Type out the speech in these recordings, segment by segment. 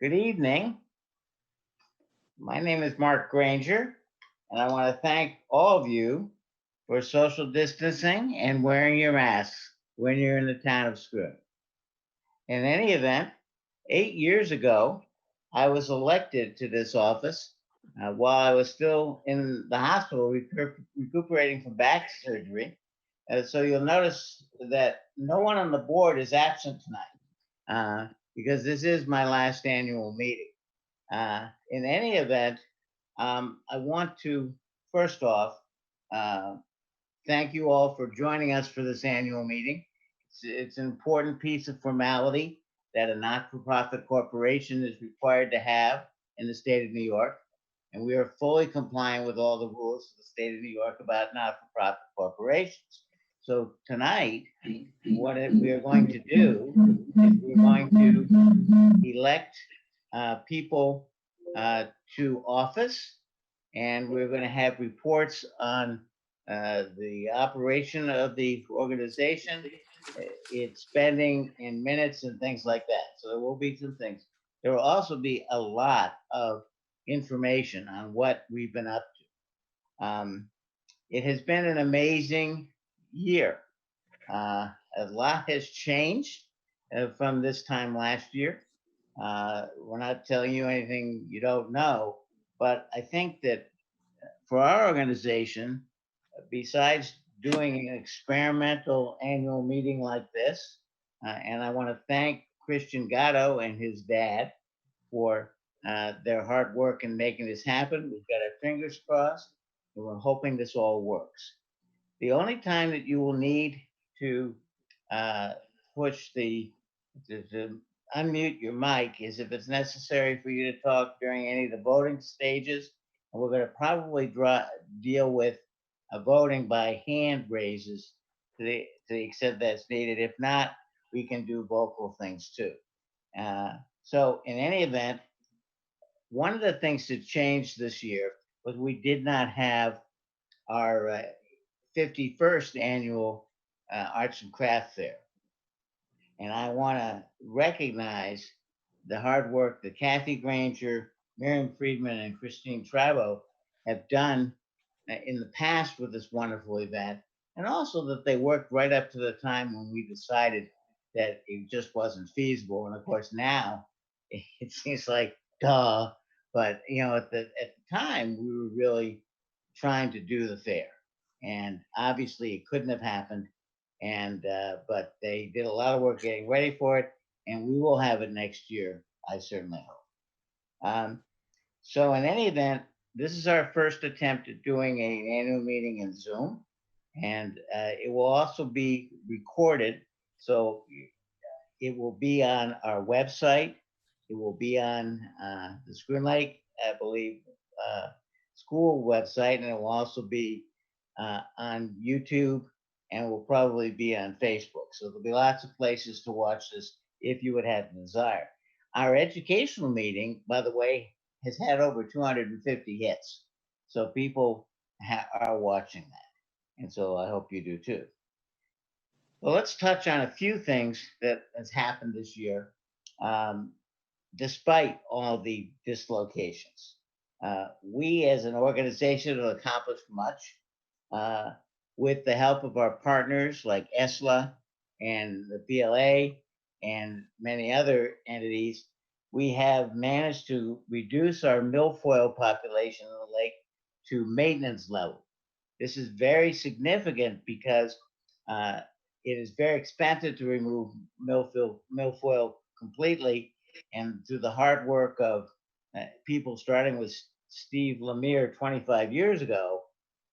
Good evening. My name is Mark Granger, and I want to thank all of you for social distancing and wearing your masks when you're in the town of Schroon. In any event, 8 years ago, I was elected to this office while I was still in the hospital recuperating from back surgery. So you'll notice that no one on the board is absent tonight because this is my last annual meeting. In any event, I want to first off uh, thank you all for joining us for this annual meeting. It's an important piece of formality that a not for profit corporation is required to have in the state of New York. And we are fully compliant with all the rules of the state of New York about not for profit corporations. So tonight, what we are going to do is we're going to elect people to office, and we're going to have reports on the operation of the organization, its spending in minutes and things like that. So there will be some things. There will also be a lot of information on what we've been up to. It has been an amazing year. A lot has changed from this time last year. We're not telling you anything you don't know, but I think that for our organization, besides doing an experimental annual meeting like this, and I want to thank Christian Gatto and his dad for their hard work in making this happen. We've got our fingers crossed, and we're hoping this all works. The only time that you will need to uh, push to unmute your mic is if it's necessary for you to talk during any of the voting stages. And we're going to probably deal with voting by hand raises to the extent that's needed. If not, we can do vocal things too. So, in any event, one of the things that changed this year was we did not have our 51st annual Arts and Craft Fair. And I want to recognize the hard work that Kathy Granger, Miriam Friedman, and Christine Trabo have done in the past with this wonderful event, and also that they worked right up to the time when we decided that it just wasn't feasible. And of course, now it seems like duh, but at the time we were really trying to do the fair, and obviously it couldn't have happened. And but they did a lot of work getting ready for it, and we will have it next year. I certainly hope. So in any event, this is our first attempt at doing an annual meeting in Zoom, and it will also be recorded. So it will be on our website. It will be on the Screen Lake, I believe, uh, school website, and it will also be on YouTube, and will probably be on Facebook. So there'll be lots of places to watch this if you would have the desire. Our educational meeting, by the way, has had over 250 hits. So people are watching that. And so I hope you do too. Well, let's touch on a few things that has happened this year, um, despite all the dislocations. We as an organization have accomplished much uh, with the help of our partners like ESLA and the PLA and many other entities. We have managed to reduce our milfoil population in the lake to maintenance level. This is very significant because uh, it is very expensive to remove milfoil completely, and through the hard work of people starting with Steve Lemire 25 years ago,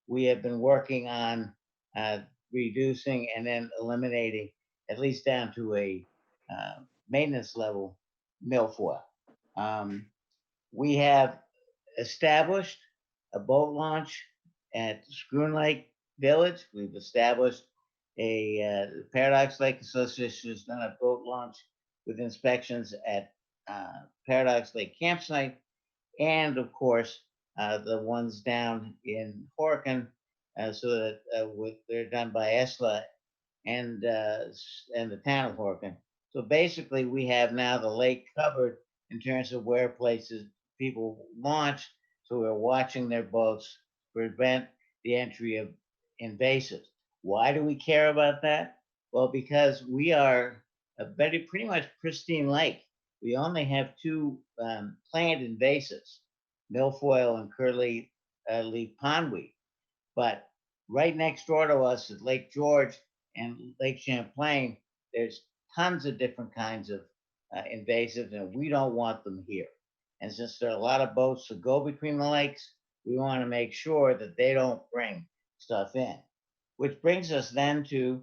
we have been working on uh, reducing and then eliminating, at least down to a maintenance level, milfoil. Um, we have established a boat launch at Schroon Lake Village. We've established the Paradox Lake Association has done a boat launch with inspections at Paradox Lake Campsite, and of course the ones down in Horkin, so that they're done by ESLA and the town of Horkin. So basically, we have now the lake covered in terms of where places people launch. So we're watching their boats to prevent the entry of invasives. Why do we care about that? Well, because we are a very pretty much pristine lake. We only have two planned invasives, milfoil and curly leaf pondweed. But right next door to us at Lake George and Lake Champlain, there's tons of different kinds of invasives, and we don't want them here. And since there are a lot of boats that go between the lakes, we want to make sure that they don't bring stuff in. Which brings us then to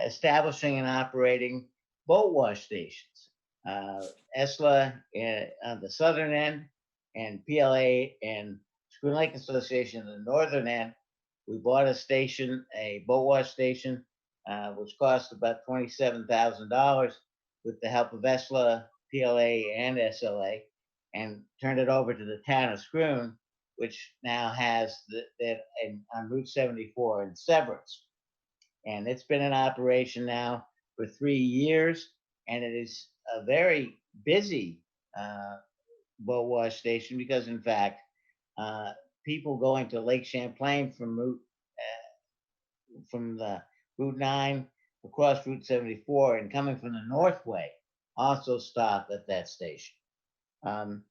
establishing and operating boat wash stations. Uh, ESLA on the southern end, and PLA and Schroon Lake Association on the northern end. We bought a station, a boat wash station, which cost about $27,000 with the help of ESLA, PLA, and SLA, and turned it over to the town of Schroon, which now has that on Route 74 in Severance. And it's been in operation now for 3 years, and it is a very busy boat wash station because, in fact, uh, people going to Lake Champlain from the Route 9 across Route 74 and coming from the Northway also stop at that station. Um,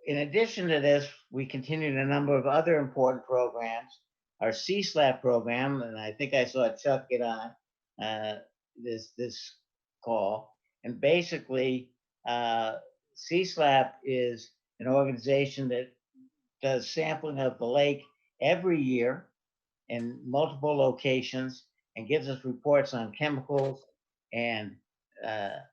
in addition to this, we continued a number of other important programs. Our CSLAP program, and I think I saw Chuck get on uh, this call, and basically, CSLAP is an organization that does sampling of the lake every year in multiple locations and gives us reports on chemicals and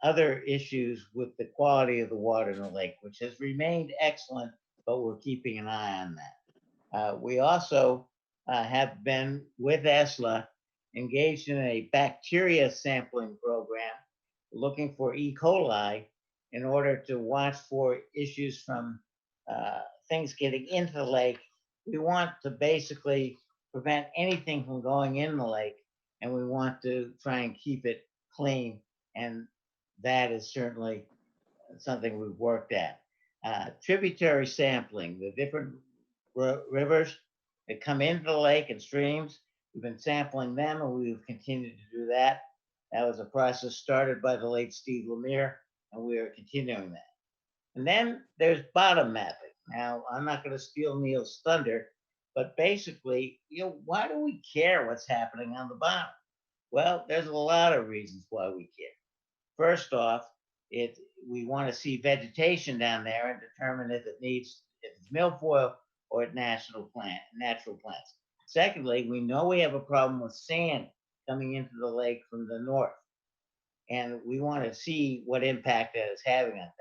other issues with the quality of the water in the lake, which has remained excellent, but we're keeping an eye on that. We also have been with ESLA engaged in a bacteria sampling program looking for E. coli in order to watch for issues from uh, things getting into the lake. We want to basically prevent anything from going in the lake, and we want to try and keep it clean. And that is certainly something we've worked at. Tributary sampling, the different rivers that come into the lake and streams, we've been sampling them, and we've continued to do that. That was a process started by the late Steve Lemire, and we are continuing that. And then there's bottom mapping. Now, I'm not going to steal Neil's thunder, but basically, why do we care what's happening on the bottom? Well, there's a lot of reasons why we care. First off, we want to see vegetation down there and determine if it's milfoil or natural plants. Secondly, we know we have a problem with sand coming into the lake from the north, and we want to see what impact that is having on things.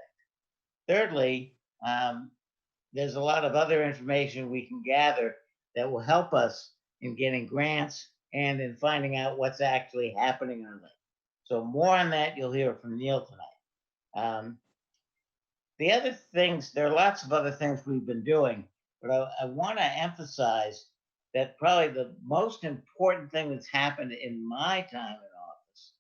Thirdly, there's a lot of other information we can gather that will help us in getting grants and in finding out what's actually happening in the lake. So more on that you'll hear from Neil tonight. The other things, there are lots of other things we've been doing, but I want to emphasize that probably the most important thing that's happened in my time in office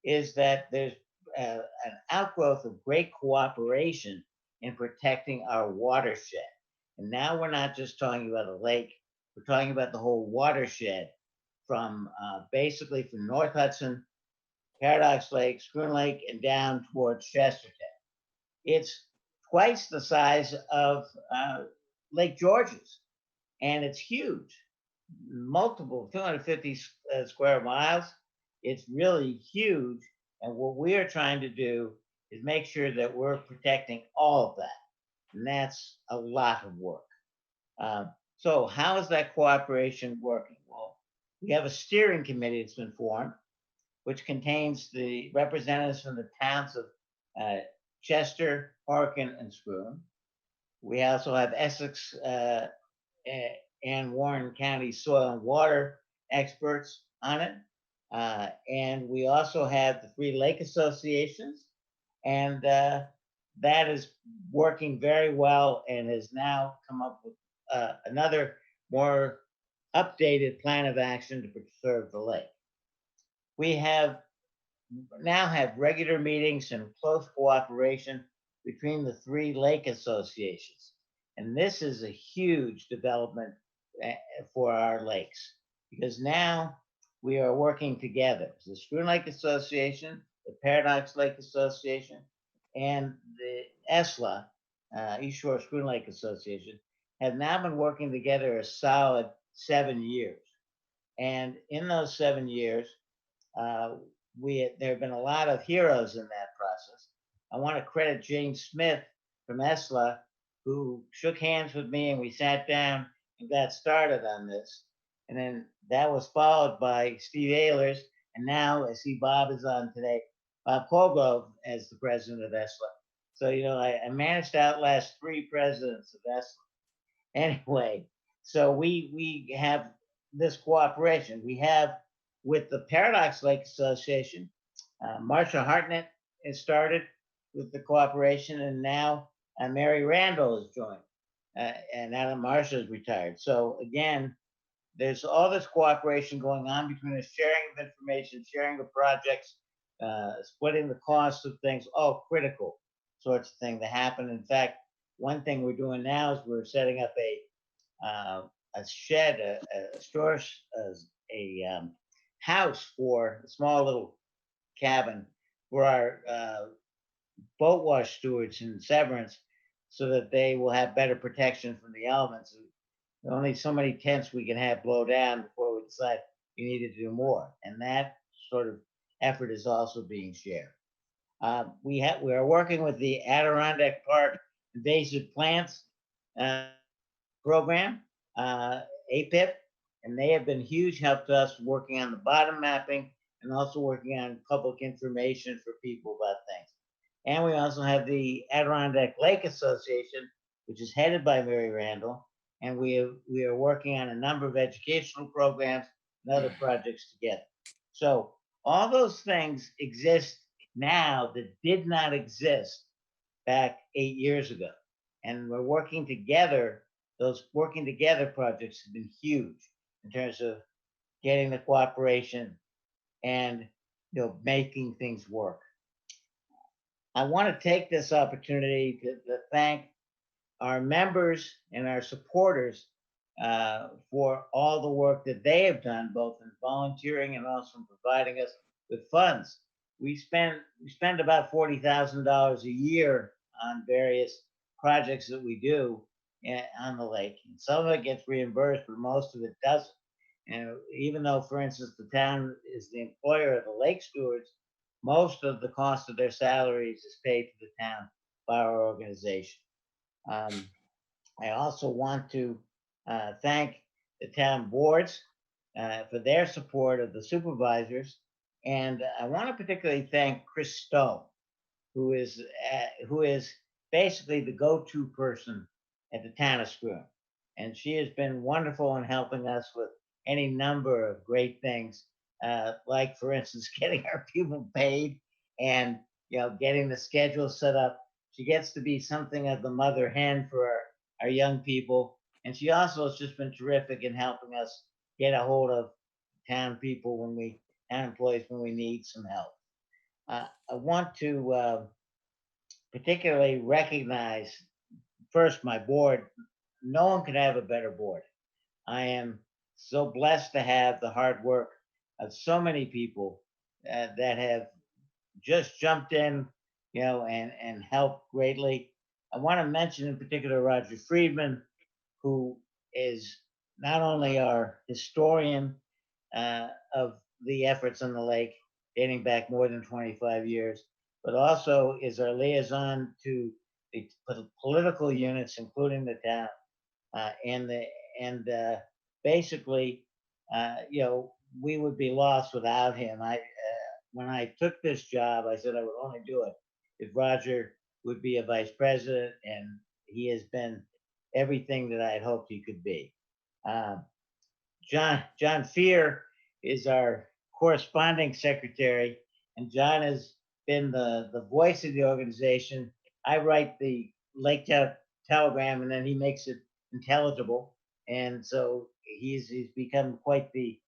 is that there's an outgrowth of great cooperation in protecting our watershed. And now we're not just talking about a lake, we're talking about the whole watershed from basically from North Hudson, Paradox Lake, Schroon Lake, and down towards Chesterton. It's twice the size of Lake George's, and it's huge, multiple 250 square miles. It's really huge, and what we are trying to do is make sure that we're protecting all of that, and that's a lot of work. So how is that cooperation working? Well, we have a steering committee that's been formed, which contains the representatives from the towns of Chester, Harkin, and Schroon. We also have Essex and Warren County soil and water experts on it. And we also have the three lake associations, and that is working very well and has now come up with another more updated plan of action to preserve the lake. We now have regular meetings and close cooperation between the three lake associations. And this is a huge development uh, for our lakes because now we are working together. The Schroon Lake Association, the Paradox Lake Association, and the ESLA, East Shore Schroon Lake Association, have now been working together a solid 7 years. And in those 7 years, uh, there have been a lot of heroes in that process. I want to credit Jane Smith from ESLA, who shook hands with me and we sat down and got started on this. And then that was followed by Steve Ehlers, and now I see Bob is on today, Bob Colgrove as the president of ESLA. So, I managed to outlast three presidents of ESLA. Anyway, so we have this cooperation. We have with the Paradox Lake Association. Marsha Hartnett has started with the cooperation, and now Mary Randall has joined, and now that Marsha is retired. So again, there's all this cooperation going on between us, sharing of information, sharing of projects, splitting the cost of things, all critical sorts of things that happen. In fact, one thing we're doing now is we're setting up a shed, a storage, a house for a small little cabin for our boat wash stewards in Severance so that they will have better protection from the elements. Only so many tents we can have blow down before we decide we need to do more. And that sort of effort is also being shared. We are working with the Adirondack Park Invasive Plants uh, program, APIP, and they have been huge help to us working on the bottom mapping and also working on public information for people about things. And we also have the Adirondack Lake Association, which is headed by Mary Randall, and we are working on a number of educational programs and other projects together. So all those things exist now that did not exist back 8 years ago, and we're working together. Those working together projects have been huge in terms of getting the cooperation and making things work. I want to take this opportunity to thank our members and our supporters for all the work that they have done, both in volunteering and also in providing us with funds. We spend about $40,000 a year on various projects that we do on the lake, and some of it gets reimbursed, but most of it doesn't. And even though, for instance, the town is the employer of the lake stewards, most of the cost of their salaries is paid to the town by our organization. Um, I also want to thank the town boards for their support of the supervisors. And I want to particularly thank Chris Stone, who is basically the go-to person at the town of Schroon. And she has been wonderful in helping us with any number of great things, like, for instance, getting our people paid and getting the schedule set up. She gets to be something of the mother hen for our young people, and she also has just been terrific in helping us get a hold of town people town employees when we need some help. I want to particularly recognize first my board. No one could have a better board. I am so blessed to have the hard work of so many people that have just jumped in, and helped greatly. I want to mention in particular Roger Friedman, who is not only our historian of the efforts on the lake, dating back more than 25 years, but also is our liaison to the political units, including the town, and basically, we would be lost without him. When I took this job, I said I would only do it if Roger would be a vice president, and he has been everything that I had hoped he could be. Um, John Fear is our corresponding secretary, and John has been the voice of the organization. I write the Lake Telegram, and then he makes it intelligible, and so he's become quite the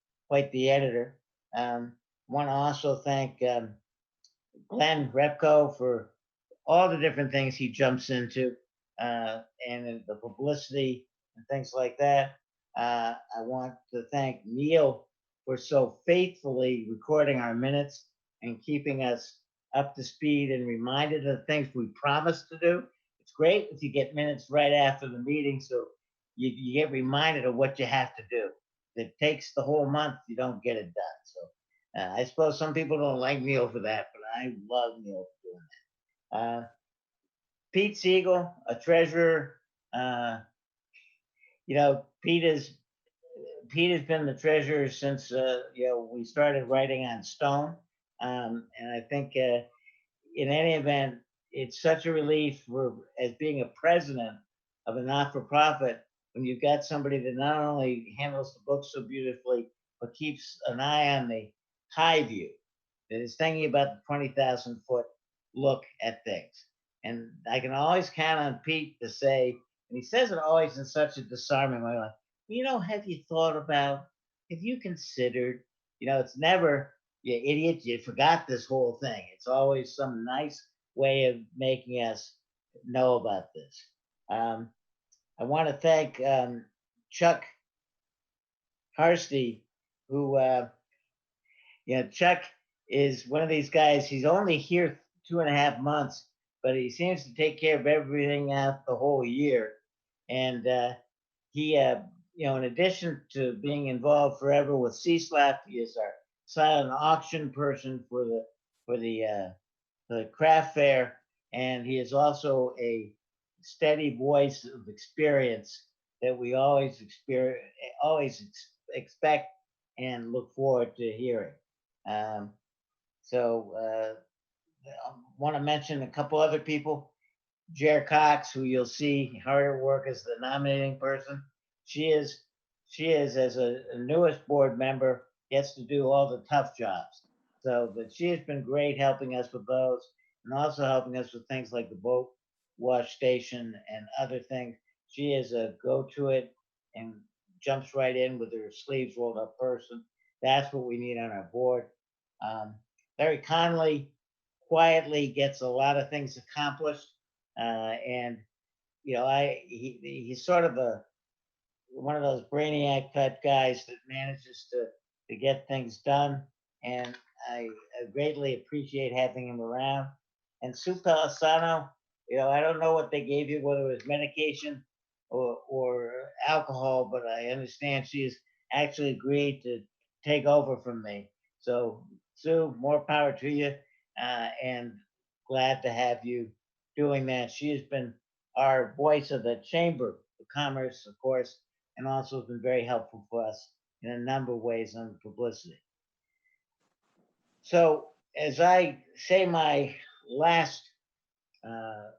editor. Want to also thank Glenn Repko for all the different things he jumps into, and the publicity and things like that. I want to thank Neil for so faithfully recording our minutes and keeping us up to speed and reminded of the things we promised to do. It's great if you get minutes right after the meeting, so you get reminded of what you have to do. If it takes the whole month, you don't get it done. So I suppose some people don't like Neil for that, but I love Neil for doing that. Pete Siegel, a treasurer. Uh, Pete has been the treasurer since we started writing on stone, and I think in any event, it's such a relief for as being a president of a not-for-profit when you've got somebody that not only handles the books so beautifully, but keeps an eye on the high view, that is thinking about the 20,000-foot look at things. And I can always count on Pete to say, and he says it always in such a disarming way, like, have you thought about, have you considered, it's never, you idiot, you forgot this whole thing. It's always some nice way of making us know about this. I want to thank Chuck Harsty, who, Chuck is one of these guys. He's only here 2.5 months, but he seems to take care of everything out the whole year. And he, in addition to being involved forever with CSLAP, he is our silent auction person for the craft fair, and he is also a steady voice of experience that we always expect and look forward to hearing. Um, so I want to mention a couple other people. Jer Cox, who you'll see her work as the nominating person. She is as a newest board member, gets to do all the tough jobs. So, but she has been great helping us with those, and also helping us with things like the boat wash station and other things. She is a go-to it and jumps right in with her sleeves rolled up person. That's what we need on our board. Larry Conley quietly gets a lot of things accomplished, and he's sort of one of those brainiac type guys that manages to get things done, and I greatly appreciate having him around. And Sue Palisano, I don't know what they gave you, whether it was medication or alcohol, but I understand she's actually agreed to take over from me. So Sue, more power to you, and glad to have you doing that. She has been our voice of the Chamber of Commerce, of course, and also has been very helpful for us in a number of ways on publicity. So, as I say my last uh,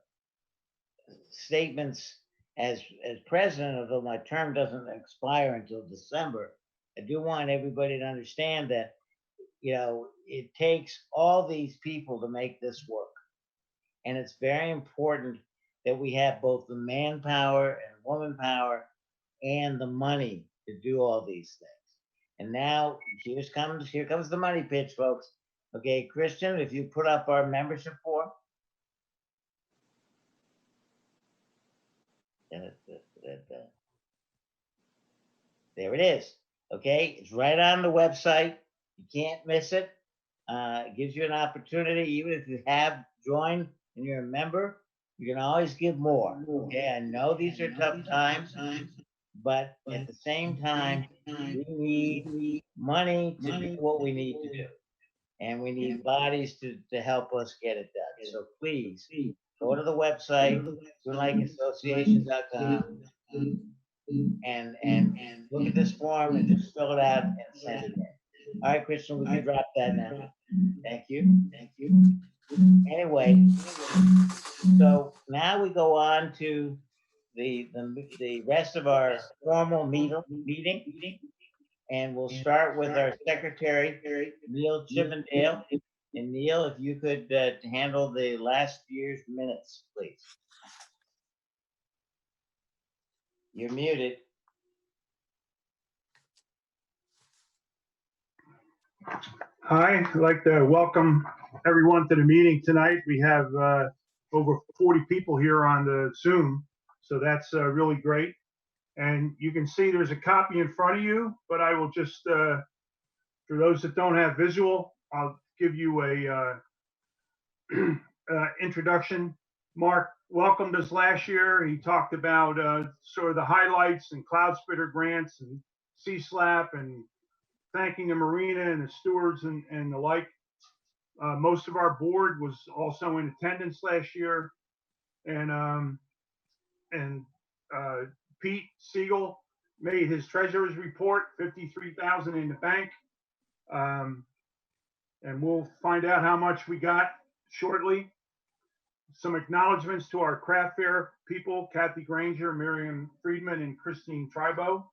statements as president, although my term doesn't expire until December, I do want everybody to understand that it takes all these people to make this work. And it's very important that we have both the manpower and woman power and the money to do all these things. And now here comes the money pitch, folks. Okay, Christian, if you put up our membership form. There it is. Okay, it's right on the website. You can't miss it. It gives you an opportunity, even if you have joined and you're a member, you can always give more. Okay, I know these are tough times, but at the same time, we need money to do what we need to do. And we need bodies to help us get it done. So please go to the website, SchroonLakeAssociation.com, and look at this form and just fill it out and send it in. All right, Christian, we can drop that now. Thank you. Anyway, so now we go on to the rest of our formal meeting, and we'll start with our secretary, Neil Chippendale. And Neil, if you could handle the last year's minutes, please. You're muted. Hi, I'd like to welcome everyone to the meeting tonight. We have over 40 people here on the Zoom. So that's really great. And you can see there's a copy in front of you, but I will just, for those that don't have visual, I'll give you a introduction. Mark welcomed us last year. He talked about sort of the highlights and Cloud Spitter grants and CSLAP and thanking the marina and the stewards and the like. Most of our board was also in attendance last year. And Pete Siegel made his treasurer's report, 53,000 in the bank. And we'll find out how much we got shortly. Some acknowledgments to our craft fair people, Kathy Granger, Miriam Friedman, and Christine Tribo.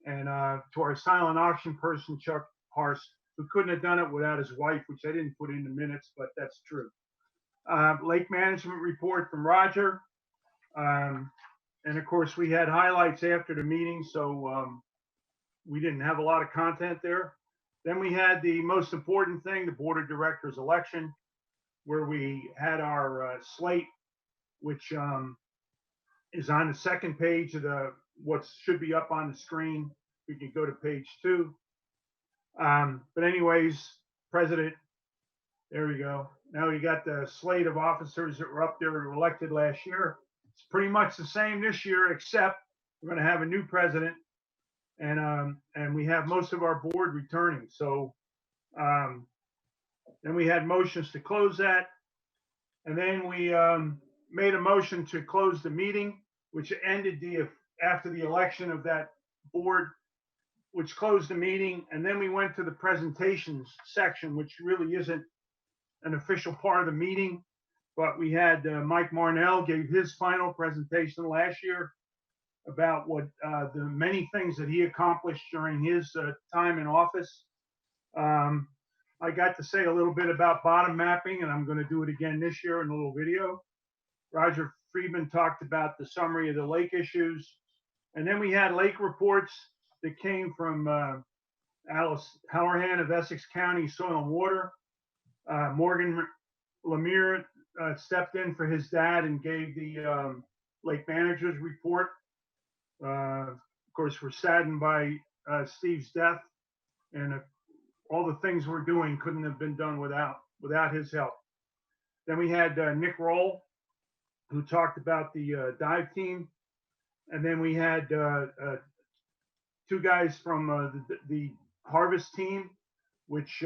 And to our silent auction person, Chuck Harst, who couldn't have done it without his wife, which I didn't put in the minutes, but that's true. Lake management report from Roger. And of course, we had highlights after the meeting, so we didn't have a lot of content there. Then we had the most important thing, the board of directors election, where we had our slate, which is on the second page of what should be up on the screen. We can go to page 2. But anyways, president, there we go. Now we got the slate of officers that were up there who were elected last year. It's pretty much the same this year, except we're going to have a new president, and we have most of our board returning. So then we had motions to close that, and then we made a motion to close the meeting, which ended after the election of that board, which closed the meeting. And then we went to the presentations section, which really isn't an official part of the meeting, but we had Mike Marnell gave his final presentation last year about what the many things that he accomplished during his time in office. I got to say a little bit about bottom mapping, and I'm going to do it again this year in a little video. Roger Friedman talked about the summary of the lake issues. And then we had lake reports that came from Alice Halloran of Essex County Soil and Water. Morgan Lemire stepped in for his dad and gave the lake manager's report. Of course, we're saddened by Steve's death, and all the things we're doing couldn't have been done without his help. Then we had Nick Roll, who talked about the dive team. And then we had 2 guys from the harvest team, which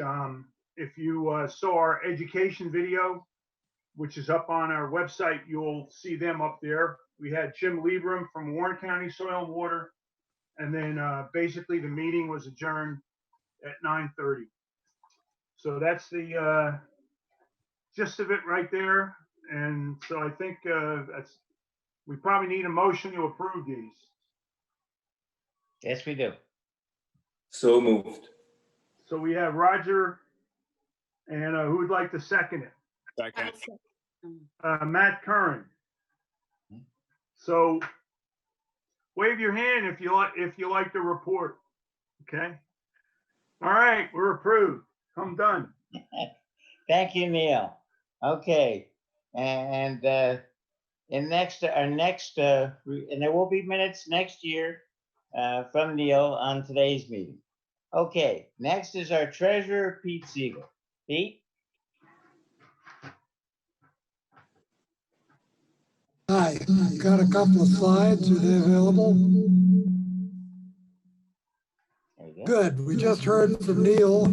if you saw our education video, which is up on our website, you'll see them up there. We had Jim Liebram from Warren County Soil and Water. And then basically the meeting was adjourned at 9:30. So that's the gist of it right there. And so I think we probably need a motion to approve these. Yes, we do. So moved. So we have Roger, and who would like to second it? Second. Matt Curran. So wave your hand if you like the report. Okay. All right, we're approved. I'm done. Thank you, Neil. Okay, and our next, and there will be minutes next year from Neil on today's meeting. Okay, next is our treasurer, Pete Siegel. Pete? Hi, I've got a couple of slides. Are they available? There you go. Good. We just heard from Neil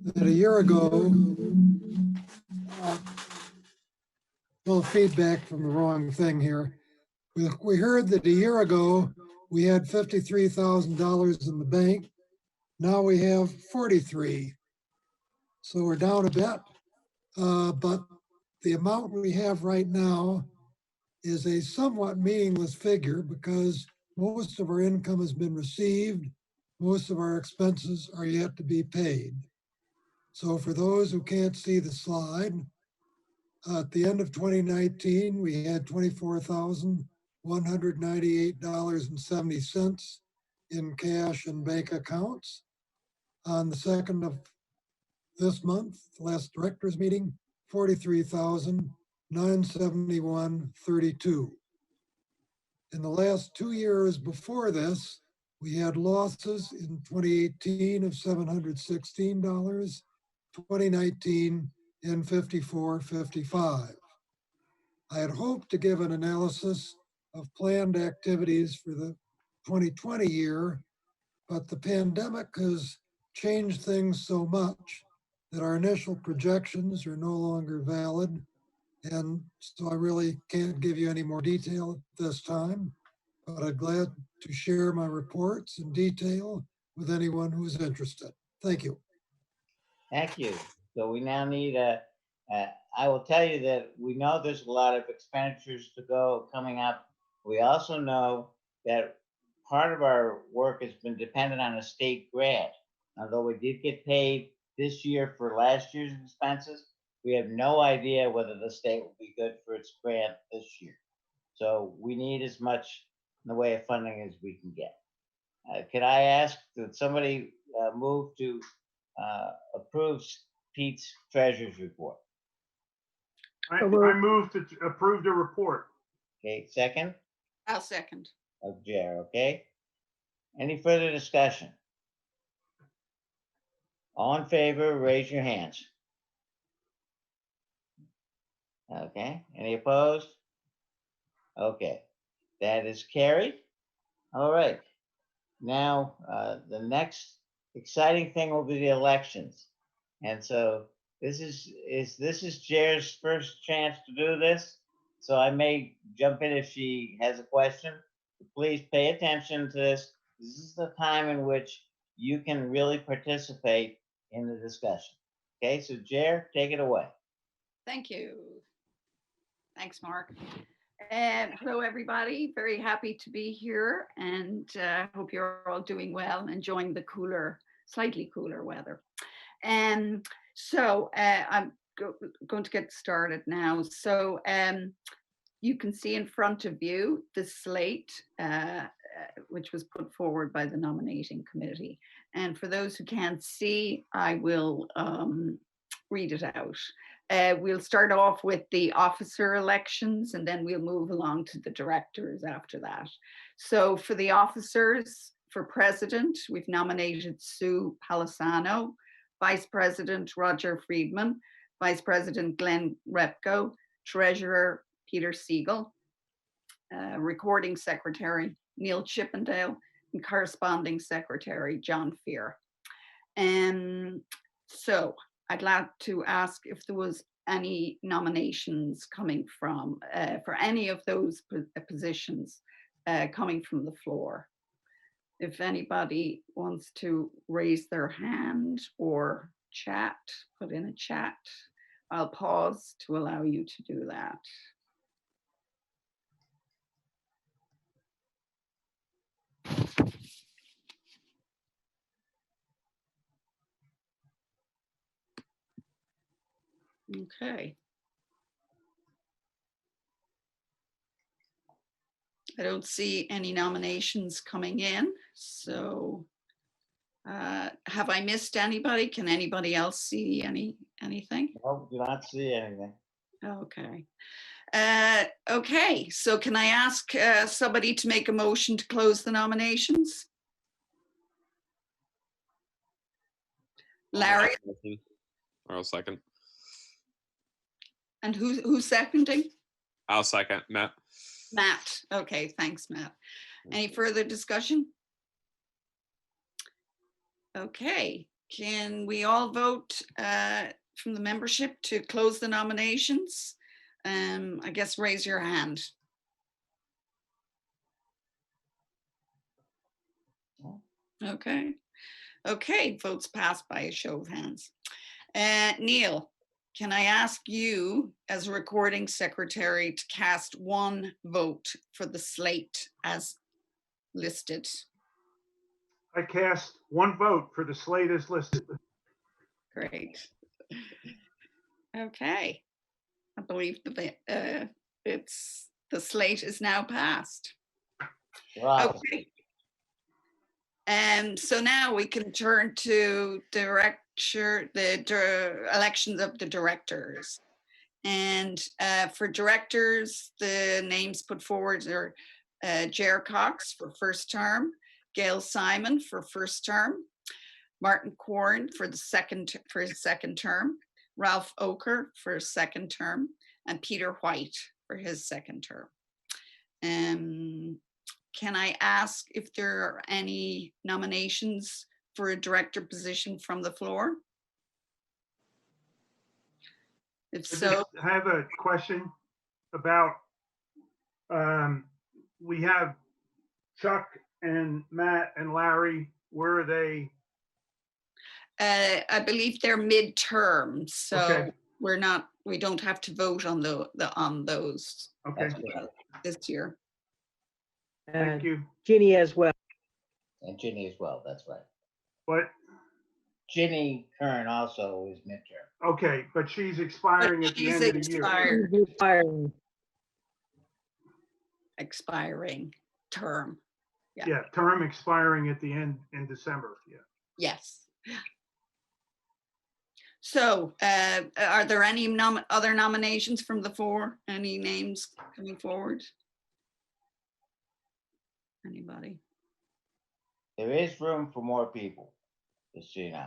that a year ago, little feedback from the wrong thing here. We heard that a year ago, we had $53,000 in the bank. Now we have 43. So we're down a bit, but the amount we have right now is a somewhat meaningless figure because most of our income has been received. Most of our expenses are yet to be paid. So for those who can't see the slide, at the end of 2019, we had $24,198.70 in cash and bank accounts. On the 2nd of this month, last director's meeting, $43,198. 971.32. In the last 2 years before this, we had losses in 2018 of $716, 2019 in 54.55. I had hoped to give an analysis of planned activities for the 2020 year, but the pandemic has changed things so much that our initial projections are no longer valid. And so I really can't give you any more detail at this time, but I'm glad to share my reports in detail with anyone who's interested. Thank you. Thank you. So we now need I will tell you that we know there's a lot of expenditures to go coming up. We also know that part of our work has been dependent on a state grant. Although we did get paid this year for last year's expenses, we have no idea whether the state will be good for its grant this year. So we need as much in the way of funding as we can get. Could I ask that somebody move to approve Pete's treasurer's report? I move to approve the report. Okay, second I'll second. of Jer, okay? Any further discussion? All in favor, raise your hands. Okay, any opposed? Okay, that is carried. All right. Now, the next exciting thing will be the elections. And so this is Jer's first chance to do this. So I may jump in if she has a question. Please pay attention to this. This is the time in which you can really participate in the discussion. Okay, so Jer, take it away. Thank you. Thanks, Mark. And hello, everybody. Very happy to be here, and hope you're all doing well and enjoying the cooler, slightly cooler weather. And so I'm going to get started now. So you can see in front of you the slate, which was put forward by the nominating committee. And for those who can't see, I will read it out. We'll start off with the officer elections, and then we'll move along to the directors after that. So for the officers, for president, we've nominated Sue Palisano, vice president Roger Friedman, vice president Glenn Repko, treasurer Peter Siegel, recording secretary Neil Chippendale, and corresponding secretary John Fear. And so I'd like to ask if there was any nominations coming from, for any of those positions coming from the floor. If anybody wants to raise their hand or chat, put in a chat, I'll pause to allow you to do that. Okay. I don't see any nominations coming in. So have I missed anybody? Can anybody else see anything? No, do not see anything. Okay. Okay, so can I ask somebody to make a motion to close the nominations? Larry, Or I'll second. and who's seconding? I'll second, Matt. Matt. Okay, thanks, Matt. Any further discussion? Okay, can we all vote from the membership to close the nominations? I guess raise your hand. Okay. Okay, votes passed by a show of hands. Neil, can I ask you as a recording secretary to cast one vote for the slate as listed? I cast one vote for the slate as listed. Great. Okay. I believe the slate is now passed. Wow. Okay. And so now we can turn to elections of the directors. And for directors, the names put forward are Jer Cox for first term, Gail Simon for first term, Martin Corn for his second term, Ralph Oker for his second term, and Peter White for his second term. Can I ask if there are any nominations for a director position from the floor? If I so, just have a question about, we have Chuck and Matt and Larry, where are they? I believe they're midterm, so Okay. we don't have to vote on on those Okay, That's good. this year. thank And you. Ginny as well. And Ginny as well, that's right. But, Ginny Kern also is midterm. okay, but she's expiring at the She's end of the year. expired. Expiring. Expiring term. Yeah, term expiring at the end in December, yeah. Yes. So are there any other nominations from the floor? Any names coming forward? Anybody? There is room for more people, just so you know.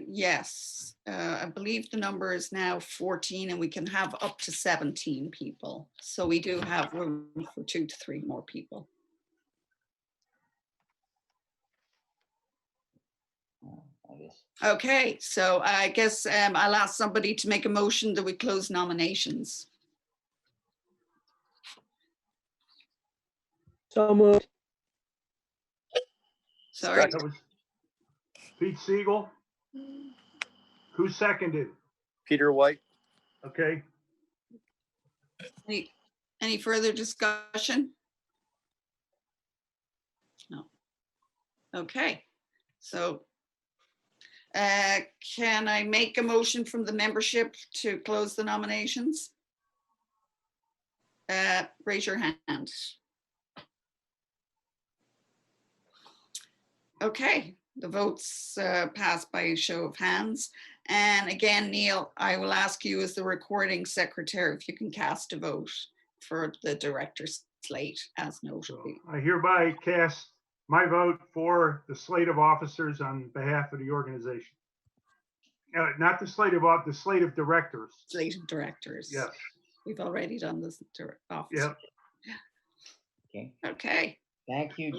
Yes, I believe the number is now 14 and we can have up to 17 people. So we do have room for 2 to 3 more people. I guess. Okay, so I guess I'll ask somebody to make a motion that we close nominations. So moved. Sorry, That was Pete Siegel. Who seconded? Peter White. Okay, any further discussion? No. Okay, so can I make a motion from the membership to close the nominations? Raise your hand. Okay, the votes passed by a show of hands. And again, Neil, I will ask you as the recording secretary if you can cast a vote for the director's slate as noted. so I hereby cast my vote for the slate of officers on behalf of the organization. Not the slate of directors. Slate of directors. Yes, We've already done this. Officer. yep. Okay. Okay, Thank you,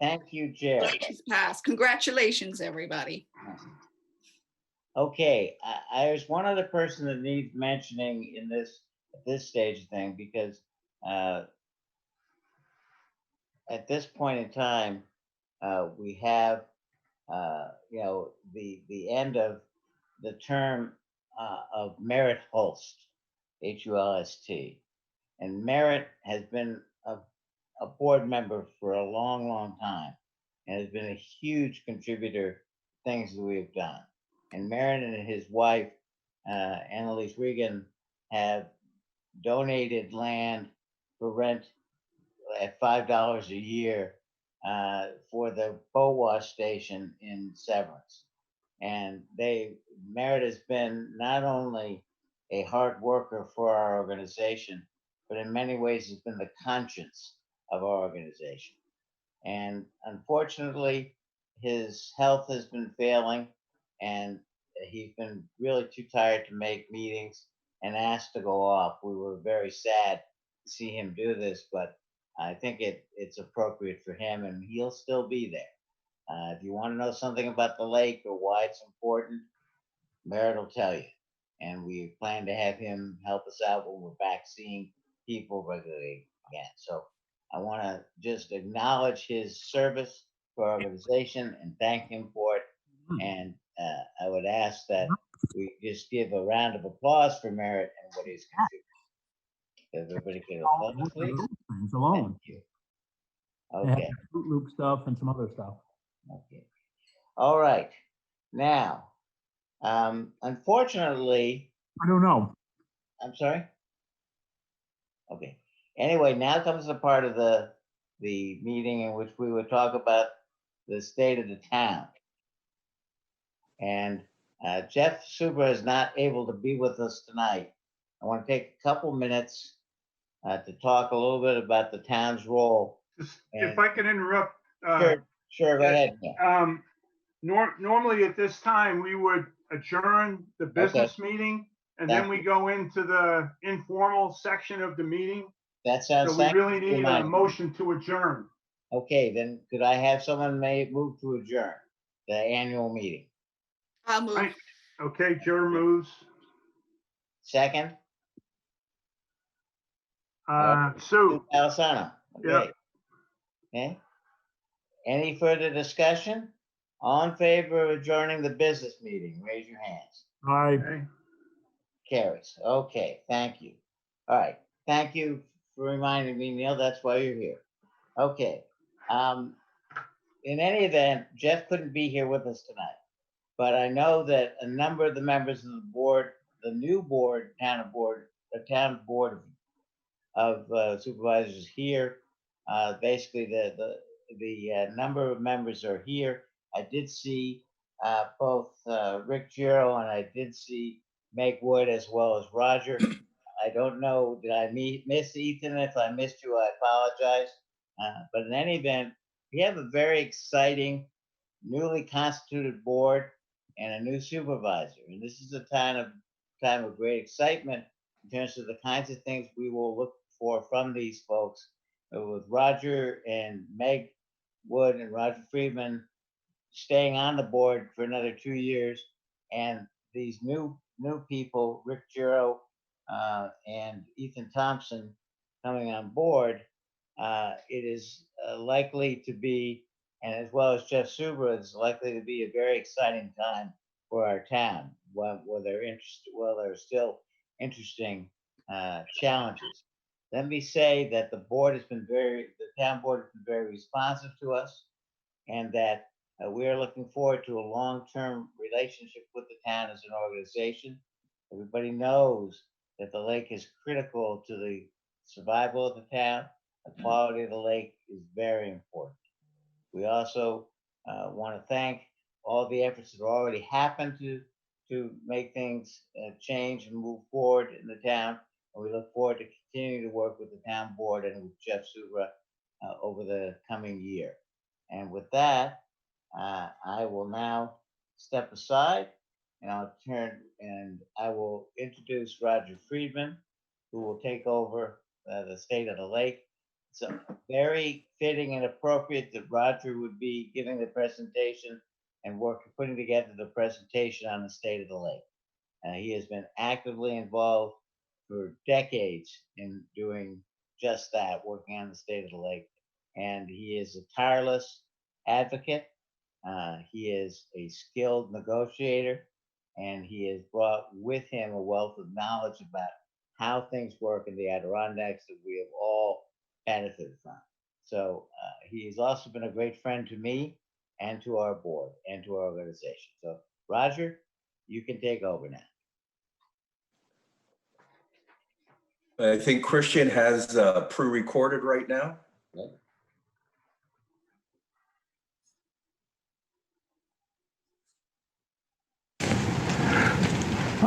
Thank you, Jerry. it's passed. Congratulations, everybody. Okay, there's one other person that needs mentioning in this at this stage of thing, because at this point in time, we have the end of the term of Merritt Hulst, Hulst, and Merritt has been a board member for a long, long time, and has been a huge contributor to things that we have done. And Merritt and his wife, Annalise Regan, have donated land for rent at $5 a year for the boat wash station in Severance. And Merritt has been not only a hard worker for our organization, but in many ways has been the conscience of our organization. And unfortunately, his health has been failing, and he's been really too tired to make meetings and asked to go off. We were very sad to see him do this, but I think it's appropriate for him, and he'll still be there. If you want to know something about the lake or why it's important, Merritt will tell you. And we plan to have him help us out when we're back seeing people regularly again. So I want to just acknowledge his service to our organization and thank him for it. And I would ask that we just give a round of applause for Merritt and what he's contributed. If everybody could applaud, please. Things alone. Thank you. They have Okay. Fruit Loop stuff and some other stuff. Okay. All right. Now, unfortunately, I don't know. I'm sorry. Okay. Anyway, now comes the part of the meeting in which we would talk about the state of the town. And Jeff Suber is not able to be with us tonight. I want to take a couple minutes to talk a little bit about the town's role. Just, And- if I can interrupt, Sure, go ahead. Yeah. Normally at this time, we would adjourn the business meeting and then we go into the informal section of the meeting. That sounds. So we really thank you for need a reminding me. motion to adjourn. Okay, then could I have someone move to adjourn the annual meeting? I'll move. Right. Okay, Joe moves. Second, Sue, Alessano. Yeah. Okay. Okay. Any further discussion? All in favor of adjourning the business meeting, raise your hands. I, okay. Carries. Okay, thank you. All right, thank you for reminding me, Neil. That's why you're here. Okay. In any event, Jeff couldn't be here with us tonight, but I know that a number of the members of the board, the new board, town board of supervisors here. Basically, the number of members are here. I did see both Rick Giro and I did see Meg Wood as well as Roger. I don't know, did I miss Ethan? If I missed you, I apologize. But in any event, we have a very exciting newly constituted board and a new supervisor. And this is a time of great excitement in terms of the kinds of things we will look for from these folks. With Roger and Meg Wood and Roger Friedman staying on the board for another 2 years, and these new people, Rick Giro and Ethan Thompson, coming on board, it is likely to be, and as well as Jeff Suber, it's likely to be a very exciting time for our town. Where there's still interesting challenges. Let me say that the town board has been very responsive to us, and that we are looking forward to a long-term relationship with the town as an organization. Everybody knows that the lake is critical to the survival of the town. The quality of the lake is very important. We also want to thank all the efforts that already happened to make things change and move forward in the town. And we look forward to continuing to work with the town board and with Jeff Suber over the coming year. And with that, I will now step aside and I will introduce Roger Friedman, who will take over the state of the lake. It's very fitting and appropriate that Roger would be giving the presentation and putting together the presentation on the state of the lake. He has been actively involved for decades in doing just that, working on the state of the lake. And he is a tireless advocate. He is a skilled negotiator, and he has brought with him a wealth of knowledge about how things work in the Adirondacks that we have all benefited from. So he's also been a great friend to me and to our board and to our organization. So Roger, you can take over now. I think Christian has pre-recorded right now. Okay.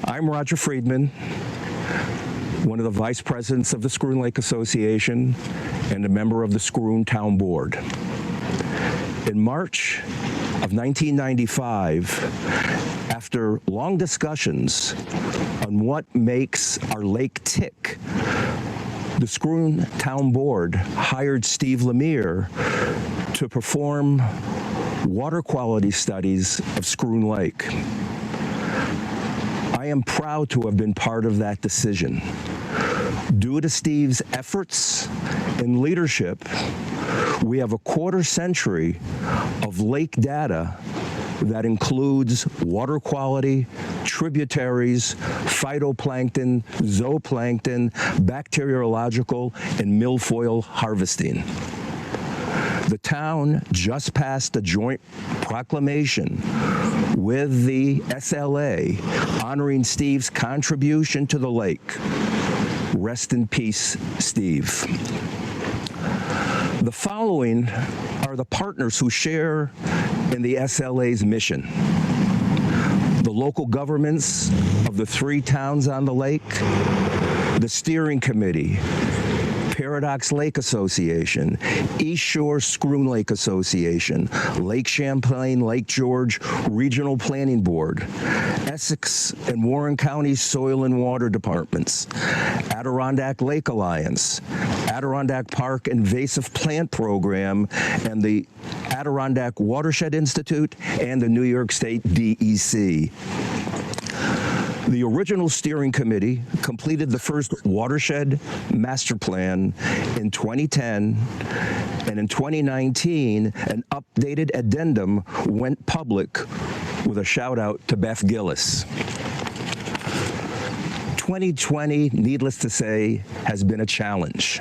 I'm Roger Friedman, one of the vice presidents of the Schroon Lake Association and a member of the Schroon Town Board. In March of 1995, after long discussions on what makes our lake tick, the Schroon Town Board hired Steve Lemire to perform water quality studies of Schroon Lake. I am proud to have been part of that decision. Due to Steve's efforts and leadership, we have a quarter century of lake data that includes water quality, tributaries, phytoplankton, zooplankton, bacteriological, and milfoil harvesting. The town just passed a joint proclamation with the SLA honoring Steve's contribution to the lake. Rest in peace, Steve. The following are the partners who share in the SLA's mission. the local governments of the 3 towns on the lake, the steering committee, Paradox Lake Association, East Shore Schroon Lake Association, Lake Champlain, Lake George Regional Planning Board, Essex and Warren County Soil and Water Departments, Adirondack Lake Alliance, Adirondack Park Invasive Plant Program, and the Adirondack Watershed Institute, and the New York State DEC. The original steering committee completed the first watershed master plan in 2010, and in 2019, an updated addendum went public with a shout out to Beth Gillis. 2020, needless to say, has been a challenge.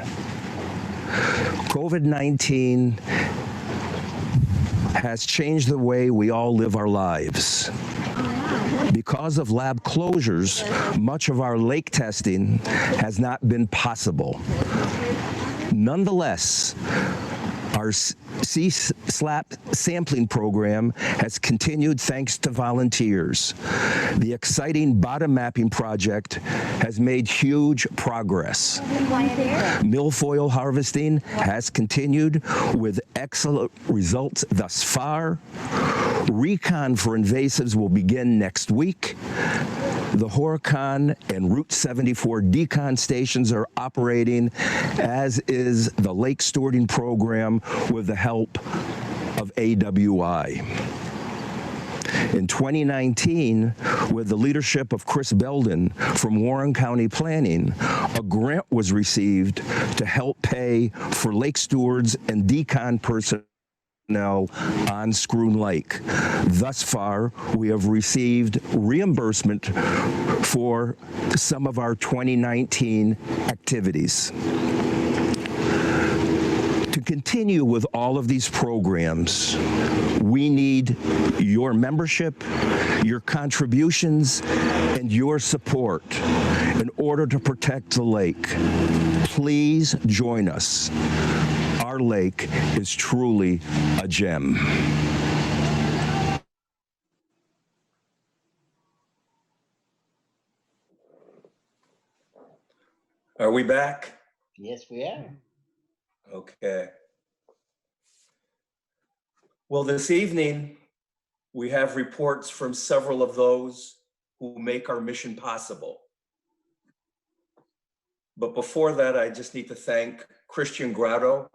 COVID-19 has changed the way we all live our lives. Because of lab closures, much of our lake testing has not been possible. Nonetheless, our C-SLAP sampling program has continued thanks to volunteers. The exciting bottom mapping project has made huge progress. Milfoil harvesting has continued with excellent results thus far. Recon for invasives will begin next week. The Horicon and Route 74 decon stations are operating, as is the lake stewarding program with the help of AWI. In 2019, with the leadership of Chris Belden from Warren County Planning, a grant was received to help pay for lake stewards and decon personnel on Schroon Lake. Thus far, we have received reimbursement for some of our 2019 activities. To continue with all of these programs, we need your membership, your contributions, and your support in order to protect the lake. Please join us. Our lake is truly a gem. Are we back? Yes, we are. Okay. Well, this evening, we have reports from several of those who make our mission possible. But before that, I just need to thank Christian Grotto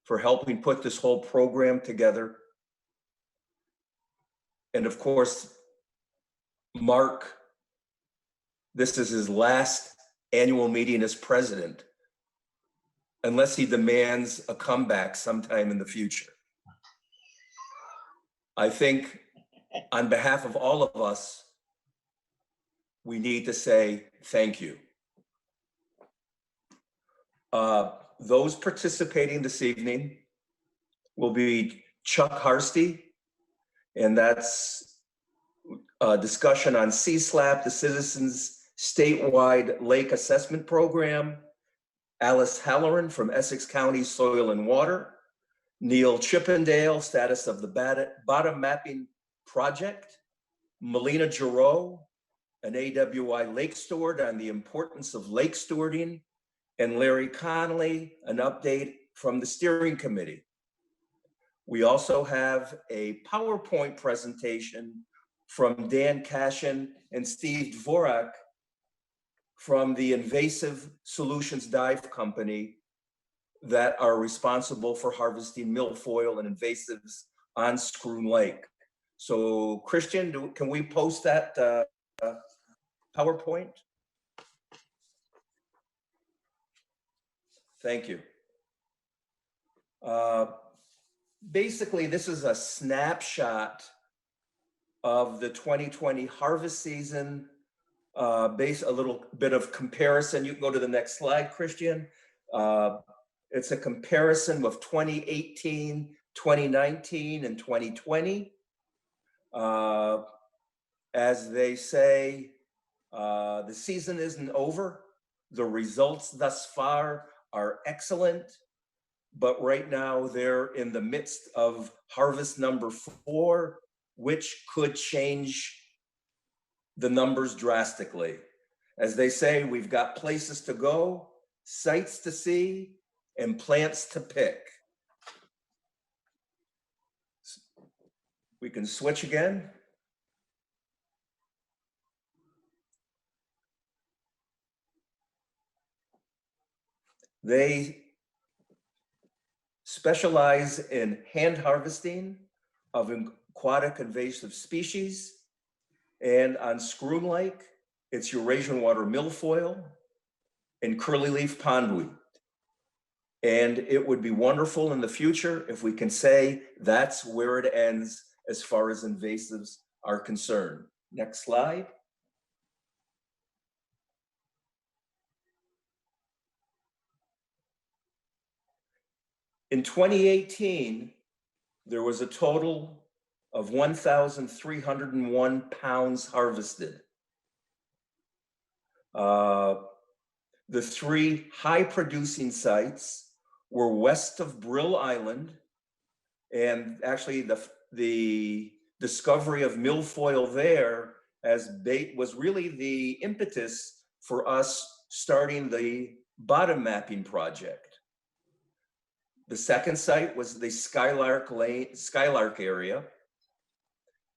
for helping put this whole program together. And of course, Mark, this is his last annual meeting as president, unless he demands a comeback sometime in the future. I think on behalf of all of us, we need to say thank you. Those participating this evening will be Chuck Harsty, and that's a discussion on C-SLAP, the Citizens Statewide Lake Assessment Program, Alice Halloran from Essex County Soil and Water, Neil Chippendale, status of the bottom mapping project, Melina Giroux, an AWI lake steward on the importance of lake stewarding, and Larry Connolly, an update from the steering committee. We also have a PowerPoint presentation from Dan Cashin and Steve Dvorak from the Invasive Solutions Dive Company that are responsible for harvesting milfoil and invasives on Schroon Lake. So Christian, can we post that PowerPoint? Thank you. Basically, this is a snapshot of the 2020 harvest season, a little bit of comparison. You can go to the next slide, Christian. It's a comparison of 2018, 2019, and 2020. As they say, the season isn't over. The results thus far are excellent, but right now they're in the midst of harvest number 4, which could change the numbers drastically. As they say, we've got places to go, sights to see, and plants to pick. We can switch again. They specialize in hand harvesting of aquatic invasive species. And on Schroon Lake, it's Eurasian water milfoil and curly leaf pondweed. And it would be wonderful in the future if we can say that's where it ends as far as invasives are concerned. Next slide. In 2018, there was a total of 1,301 pounds harvested. The three high producing sites were west of Brill Island, and actually the discovery of milfoil there as bait was really the impetus for us starting the bottom mapping project. The second site was the Skylark area.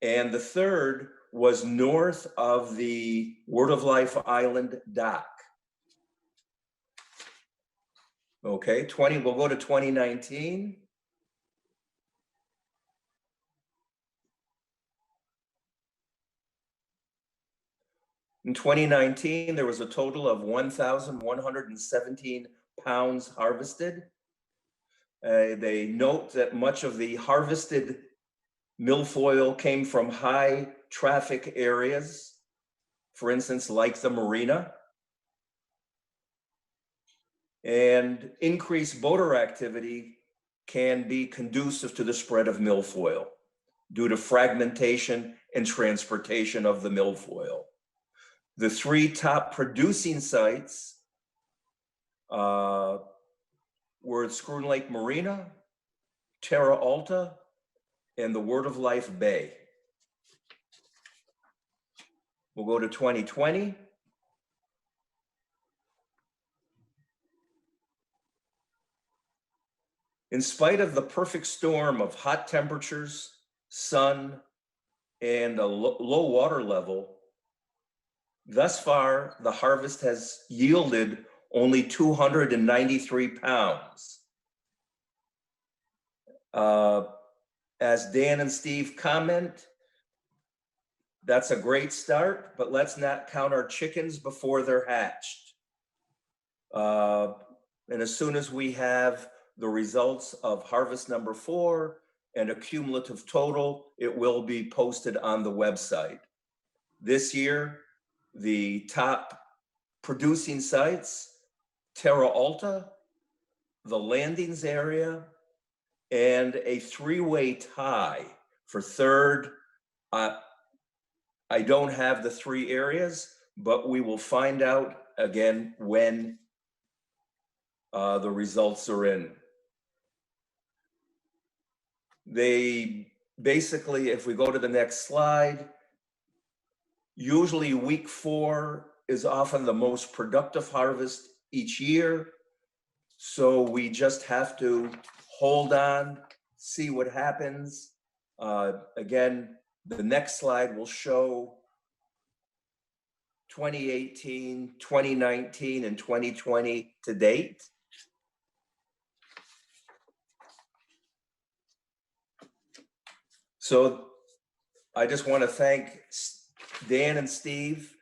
And the third was north of the Word of Life Island dock. Okay, we'll go to 2019. In 2019, there was a total of 1,117 pounds harvested. They note that much of the harvested milfoil came from high traffic areas, for instance, like the marina. And increased boater activity can be conducive to the spread of milfoil due to fragmentation and transportation of the milfoil. The three top producing sites were at Schroon Lake Marina, Terra Alta, and the Word of Life Bay. We'll go to 2020. In spite of the perfect storm of hot temperatures, sun, and a low water level, thus far, the harvest has yielded only 293 pounds. As Dan and Steve comment, that's a great start, but let's not count our chickens before they're hatched. And as soon as we have the results of harvest number 4 and a cumulative total, it will be posted on the website. This year, the top producing sites, Terra Alta, the landings area, and a 3-way tie for third. I don't have the 3 areas, but we will find out again when the results are in. They basically, if we go to the next slide, usually week 4 is often the most productive harvest each year. So we just have to hold on, see what happens. Again, the next slide will show 2018, 2019, and 2020 to date. So I just want to thank Dan and Steve.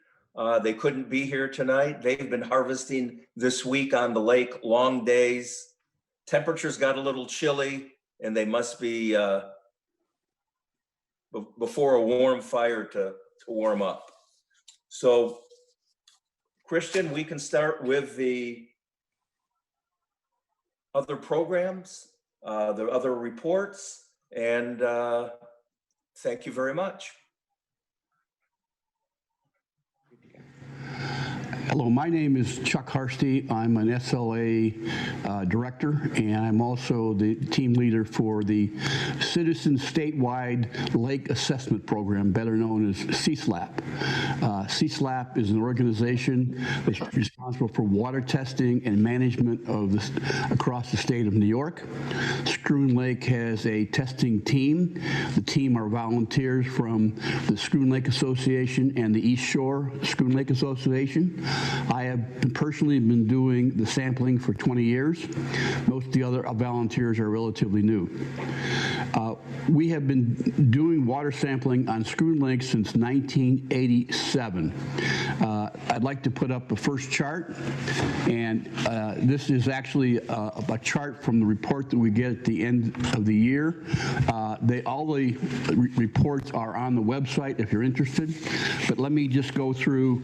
They couldn't be here tonight. They've been harvesting this week on the lake, long days. Temperatures got a little chilly, and they must be before a warm fire to warm up. So, Christian, we can start with the other programs, the other reports, and thank you very much. Hello, my name is Chuck Harsty. I'm an SLA director, and I'm also the team leader for the Citizen Statewide Lake Assessment Program, better known as CSLAP. CSLAP is an organization that's responsible for water testing and management of this across the state of New York. Schroon Lake has a testing team. The team are volunteers from the Schroon Lake Association and the East Shore Schroon Lake Association. I have personally been doing the sampling for 20 years. Most of the other volunteers are relatively new. We have been doing water sampling on Schroon Lake since 1987. I'd like to put up the first chart, and this is actually a chart from the report that we get at the end of the year. All the reports are on the website if you're interested, but let me just go through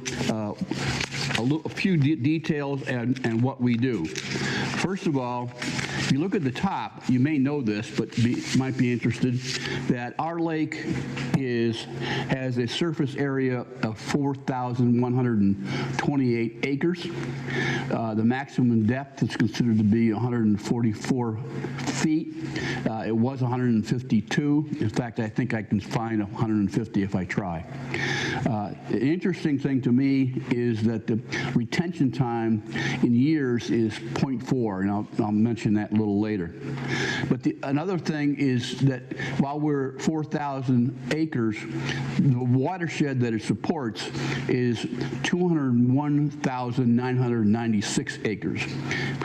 a few details and what we do. First of all, if you look at the top, you may know this, but might be interested, that our lake has a surface area of 4,128 acres. The maximum depth is considered to be 144 feet. It was 152. In fact, I think I can find 150 if I try. The interesting thing to me is that the retention time in years is 0.4, and I'll mention that a little later. But another thing is that while we're 4,000 acres, the watershed that it supports is 201,996 acres.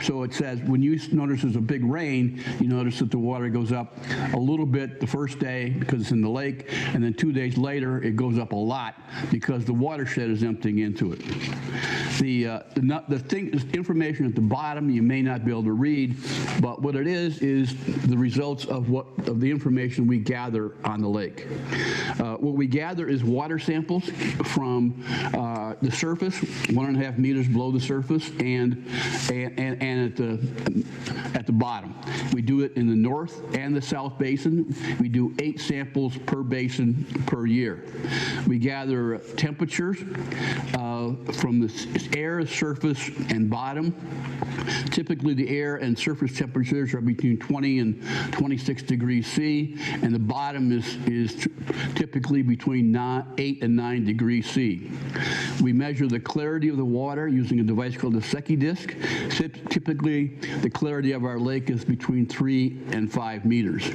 So it says when you notice there's a big rain, you notice that the water goes up a little bit the first day because it's in the lake, and then 2 days later it goes up a lot because the watershed is emptying into it. The information at the bottom you may not be able to read, but what it is the results of the information we gather on the lake. What we gather is water samples from the surface, 1.5 meters below the surface, and at the bottom. We do it in the north and the south basin. We do 8 samples per basin per year. We gather temperatures from the air, surface, and bottom. Typically, the air and surface temperatures are between 20 and 26 degrees C, and the bottom is typically between 8 and 9 degrees C. We measure the clarity of the water using a device called a Secchi disc. Typically, the clarity of our lake is between 3 and 5 meters.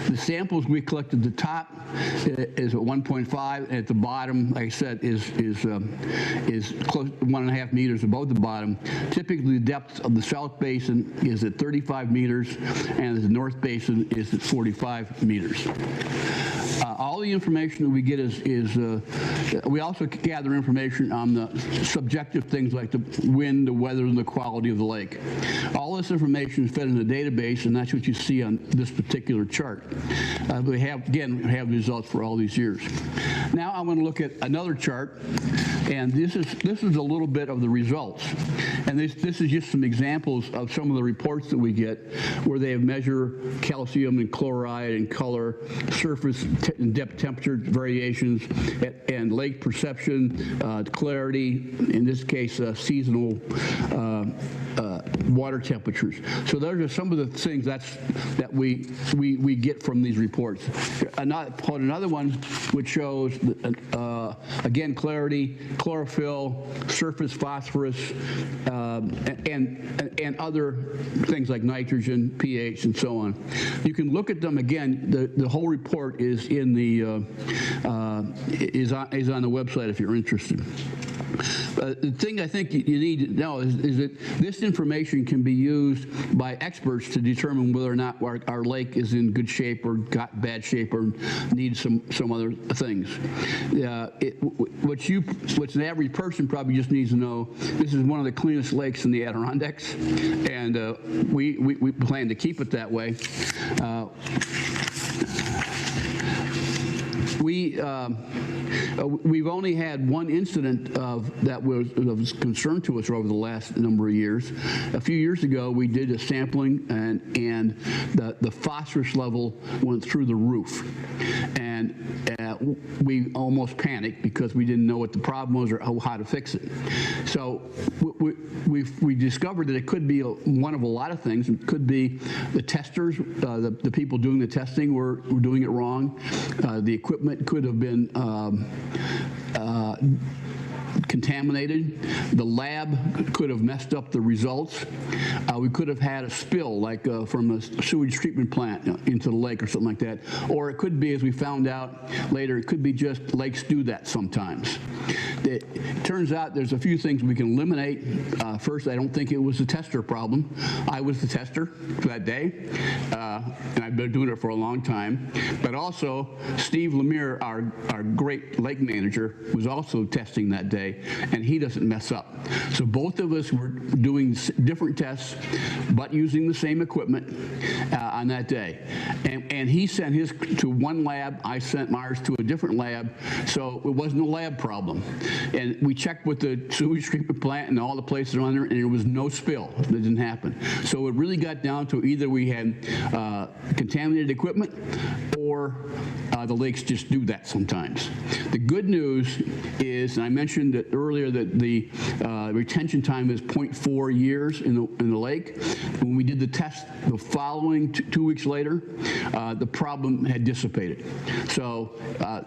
The samples we collect at the top is at 1.5, and at the bottom, like I said, is close to 1.5 meters above the bottom. Typically, the depth of the south basin is at 35 meters, and the north basin is at 45 meters. All the information that we get we also gather information on the subjective things like the wind, the weather, and the quality of the lake. All this information is fed in a database, and that's what you see on this particular chart. We have results for all these years. Now I'm going to look at another chart, and this is a little bit of the results. And this is just some examples of some of the reports that we get where they measure calcium and chloride and color, surface and depth temperature variations, and lake perception, clarity, in this case, seasonal water temperatures. So those are some of the things that we get from these reports. Another one which shows, again, clarity, chlorophyll, surface phosphorus, and other things like nitrogen, pH, and so on. You can look at them again. The whole report is in the is on the website if you're interested. The thing I think you need to know is that this information can be used by experts to determine whether or not our lake is in good shape or got bad shape or needs some other things. What an average person probably just needs to know, this is one of the cleanest lakes in the Adirondacks, and we plan to keep it that way. We've only had one incident that was concern to us over the last number of years. A few years ago, we did a sampling, and the phosphorus level went through the roof. And we almost panicked because we didn't know what the problem was or how to fix it. So we discovered that it could be one of a lot of things. It could be the testers, the people doing the testing were doing it wrong. The equipment could have been contaminated. The lab could have messed up the results. We could have had a spill, like from a sewage treatment plant into the lake or something like that. Or it could be, as we found out later, it could be just lakes do that sometimes. It turns out there's a few things we can eliminate. First, I don't think it was the tester problem. I was the tester for that day, and I've been doing it for a long time. But also, Steve Lemire, our great lake manager, was also testing that day, and he doesn't mess up. So both of us were doing different tests, but using the same equipment on that day. And he sent his to one lab, I sent Myers to a different lab, so it wasn't a lab problem. And we checked with the sewage treatment plant and all the places around there, and there was no spill. That didn't happen. So it really got down to either we had contaminated equipment or the lakes just do that sometimes. The good news is, and I mentioned that earlier, that the retention time is 0.4 years in the lake. When we did the test the following 2 weeks later, the problem had dissipated. So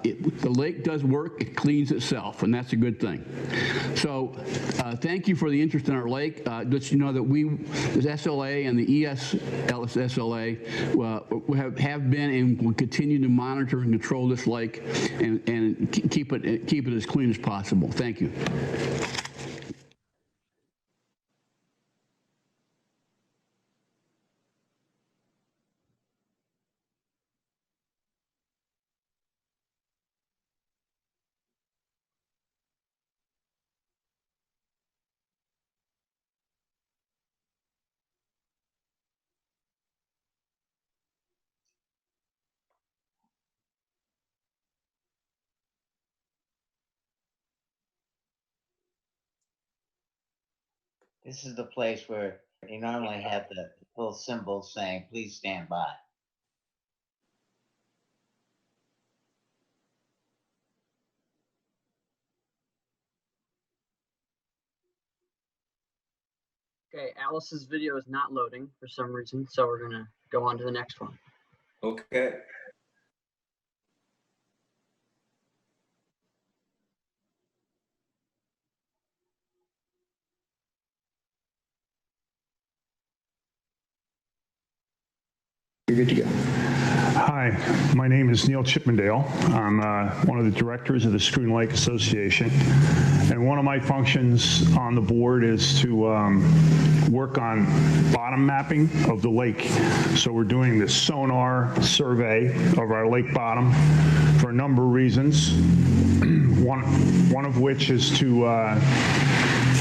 the lake does work, it cleans itself, and that's a good thing. So thank you for the interest in our lake. Let you know that the SLA and the ESLA have been and will continue to monitor and control this lake and keep it as clean as possible. Thank you. This is the place where you normally have the little symbol saying, please stand by. Okay, Alice's video is not loading for some reason, so we're gonna go on to the next one. Okay. You're good to go. Hi, my name is Neil Chippendale. I'm one of the directors of the Schroon Lake Association. And one of my functions on the board is to work on bottom mapping of the lake. So we're doing this sonar survey of our lake bottom for a number of reasons. One of which is to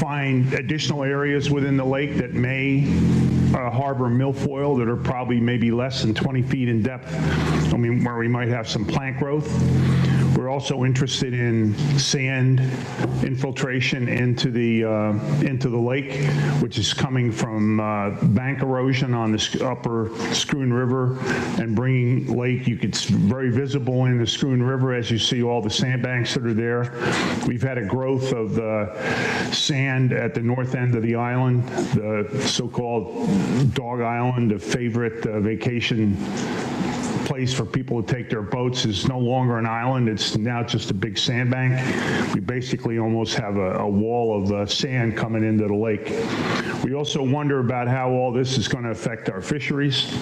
find additional areas within the lake that may harbor milfoil that are probably maybe less than 20 feet in depth. I mean, where we might have some plant growth. We're also interested in sand infiltration into the lake, which is coming from bank erosion on the upper Schroon River and bringing lake. It's very visible in the Schroon River as you see all the sandbanks that are there. We've had a growth of the sand at the north end of the island, the so-called Dog Island, a favorite vacation place for people to take their boats. Is no longer an island. It's now just a big sandbank. We basically almost have a wall of sand coming into the lake. We also wonder about how all this is going to affect our fisheries.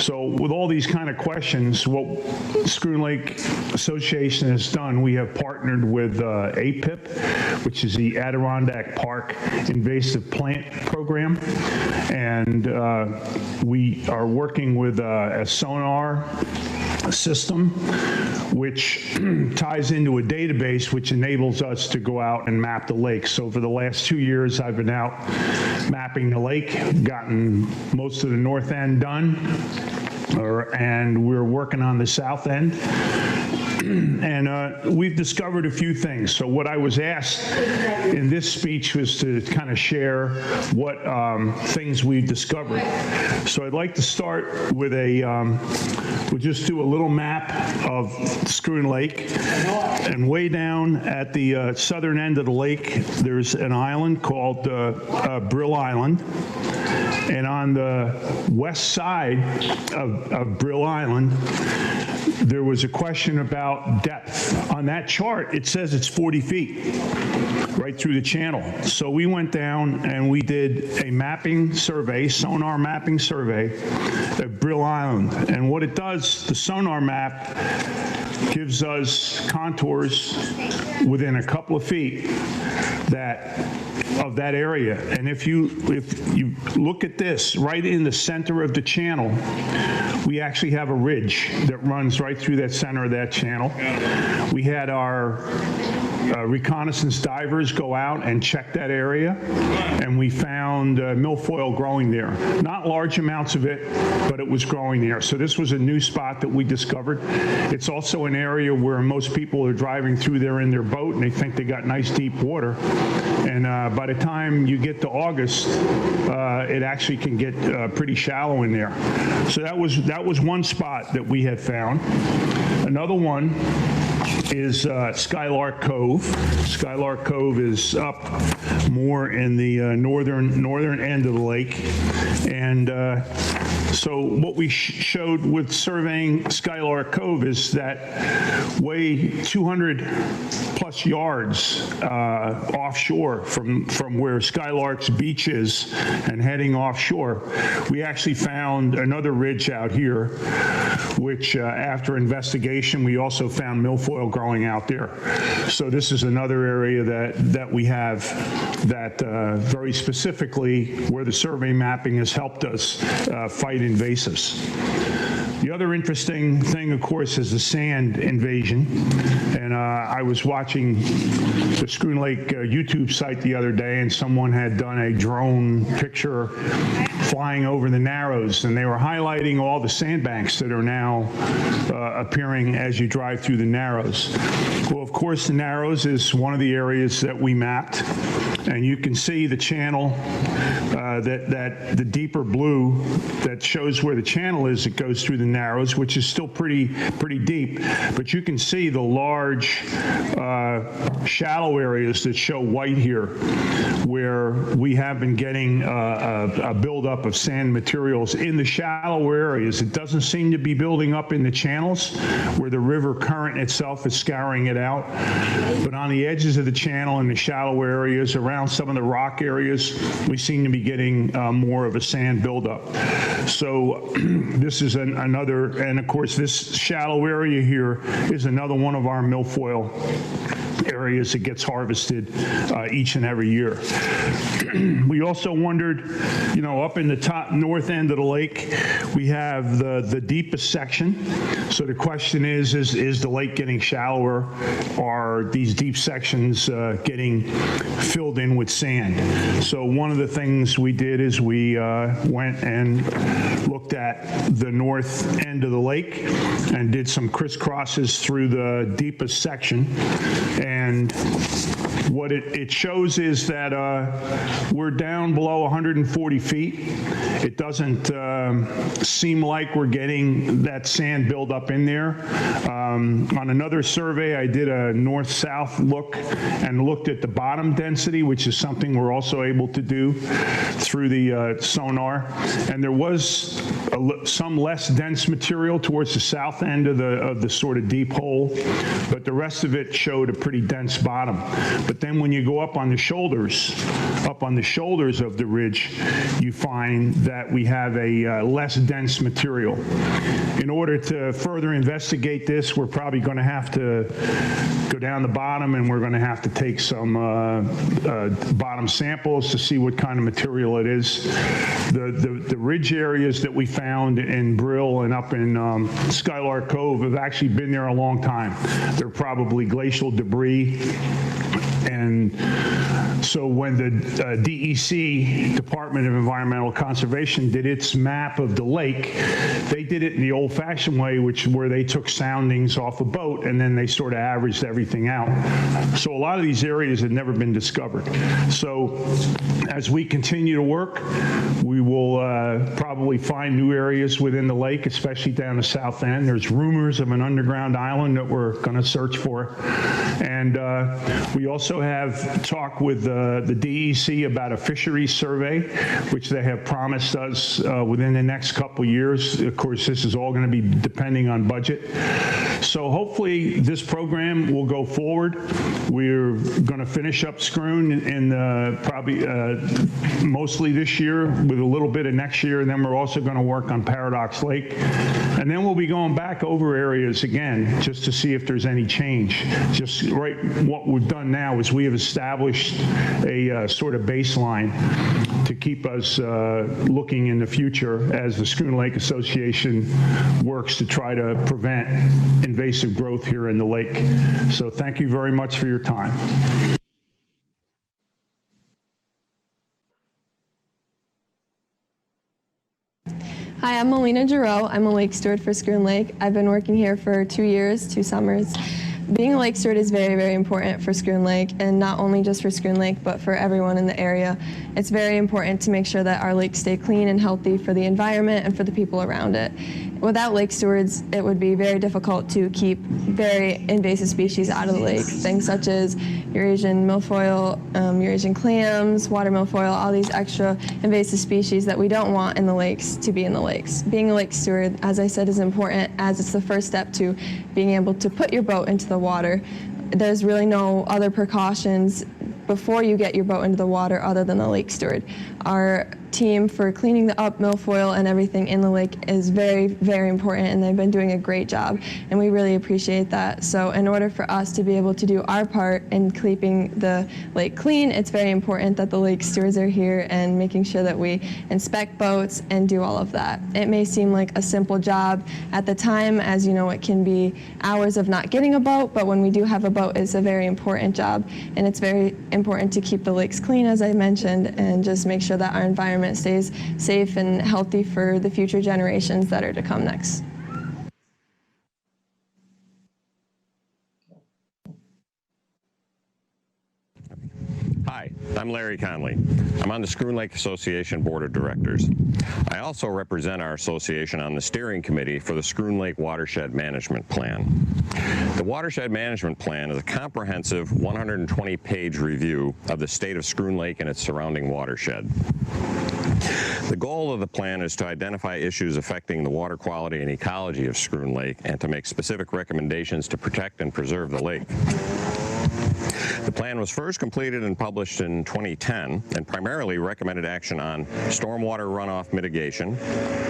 So with all these kind of questions, what Schroon Lake Association has done, we have partnered with APIP, which is the Adirondack Park Invasive Plant Program. And we are working with a sonar system which ties into a database which enables us to go out and map the lake. So for the last 2 years, I've been out mapping the lake, gotten most of the north end done, and we're working on the south end. And we've discovered a few things. So what I was asked in this speech was to kind of share what things we've discovered. So I'd like to start with we'll just do a little map of Schroon Lake. And way down at the southern end of the lake, there's an island called Brill Island. And on the west side of Brill Island, there was a question about depth. On that chart, it says it's 40 feet right through the channel. So we went down and we did a mapping survey, sonar mapping survey of Brill Island. And what it does, the sonar map gives us contours within a couple of feet of that area. And if you look at this, right in the center of the channel, we actually have a ridge that runs right through that center of that channel. We had our reconnaissance divers go out and check that area, and we found milfoil growing there. Not large amounts of it, but it was growing there. So this was a new spot that we discovered. It's also an area where most people are driving through there in their boat, and they think they got nice deep water. And by the time you get to August, it actually can get pretty shallow in there. So that was one spot that we had found. Another one is Skylark Cove. Skylark Cove is up more in the northern end of the lake. And so what we showed with surveying Skylark Cove is that way 200 plus yards offshore from where Skylark's beach is and heading offshore, we actually found another ridge out here, which after investigation, we also found milfoil growing out there. So this is another area that we have that very specifically where the survey mapping has helped us fight invasives. The other interesting thing, of course, is the sand invasion. And I was watching the Schroon Lake YouTube site the other day, and someone had done a drone picture flying over the Narrows, and they were highlighting all the sandbanks that are now appearing as you drive through the Narrows. Well, of course, the Narrows is one of the areas that we mapped, and you can see the channel, that the deeper blue that shows where the channel is that goes through the Narrows, which is still pretty deep, but you can see the large shallow areas that show white here, where we have been getting a buildup of sand materials in the shallower areas. It doesn't seem to be building up in the channels where the river current itself is scouring it out, but on the edges of the channel and the shallow areas around some of the rock areas, we seem to be getting more of a sand buildup. So this is another, and of course this shallow area here is another one of our milfoil areas that gets harvested each and every year. We also wondered, up in the top north end of the lake, we have the deepest section. So the question is the lake getting shallower? Are these deep sections getting filled in with sand? So one of the things we did is we went and looked at the north end of the lake and did some crisscrosses through the deepest section. And what it shows is that we're down below 140 feet. It doesn't seem like we're getting that sand buildup in there. On another survey, I did a north-south look and looked at the bottom density, which is something we're also able to do through the sonar. And there was some less dense material towards the south end of the sort of deep hole, but the rest of it showed a pretty dense bottom. But then when you go up on the shoulders of the ridge, you find that we have a less dense material. In order to further investigate this, we're probably going to have to go down the bottom, and we're going to have to take some bottom samples to see what kind of material it is. The ridge areas that we found in Brill and up in Skylark Cove have actually been there a long time. They're probably glacial debris And so when the DEC, Department of Environmental Conservation, did its map of the lake, they did it in the old-fashioned way, where they took soundings off a boat and then they sort of averaged everything out. So a lot of these areas had never been discovered. So as we continue to work, we will probably find new areas within the lake, especially down the south end. There's rumors of an underground island that we're going to search for. And we also have talked with the DEC about a fisheries survey, which they have promised us within the next couple years. Of course, this is all going to be depending on budget. So hopefully this program will go forward. We're going to finish up Schroon in probably mostly this year with a little bit of next year, and then we're also going to work on Paradox Lake. And then we'll be going back over areas again just to see if there's any change. Just right, what we've done now is we have established a sort of baseline to keep us looking in the future as the Schroon Lake Association works to try to prevent invasive growth here in the lake. So thank you very much for your time. Hi, I'm Melina Giroux. I'm a lake steward for Schroon Lake. I've been working here for 2 years, 2 summers. Being a lake steward is very, very important for Schroon Lake, and not only just for Schroon Lake, but for everyone in the area. It's very important to make sure that our lakes stay clean and healthy for the environment and for the people around it. Without lake stewards, it would be very difficult to keep very invasive species out of the lake. Things such as Eurasian milfoil, Eurasian clams, water milfoil, all these extra invasive species that we don't want in the lakes to be in the lakes. Being a lake steward, as I said, is important as it's the first step to being able to put your boat into the water. There's really no other precautions before you get your boat into the water other than the lake steward. Our team for cleaning up milfoil and everything in the lake is very, very important, and they've been doing a great job, and we really appreciate that. So in order for us to be able to do our part in keeping the lake clean, it's very important that the lake stewards are here and making sure that we inspect boats and do all of that. It may seem like a simple job at the time, as you know, it can be hours of not getting a boat, but when we do have a boat, it's a very important job, and it's very important to keep the lakes clean, as I mentioned, and just make sure that our environment stays safe and healthy for the future generations that are to come next. Hi, I'm Larry Conley. I'm on the Schroon Lake Association Board of Directors. I also represent our association on the steering committee for the Schroon Lake Watershed Management Plan. The Watershed Management Plan is a comprehensive 120-page review of the state of Schroon Lake and its surrounding watershed. The goal of the plan is to identify issues affecting the water quality and ecology of Schroon Lake and to make specific recommendations to protect and preserve the lake. The plan was first completed and published in 2010 and primarily recommended action on stormwater runoff mitigation,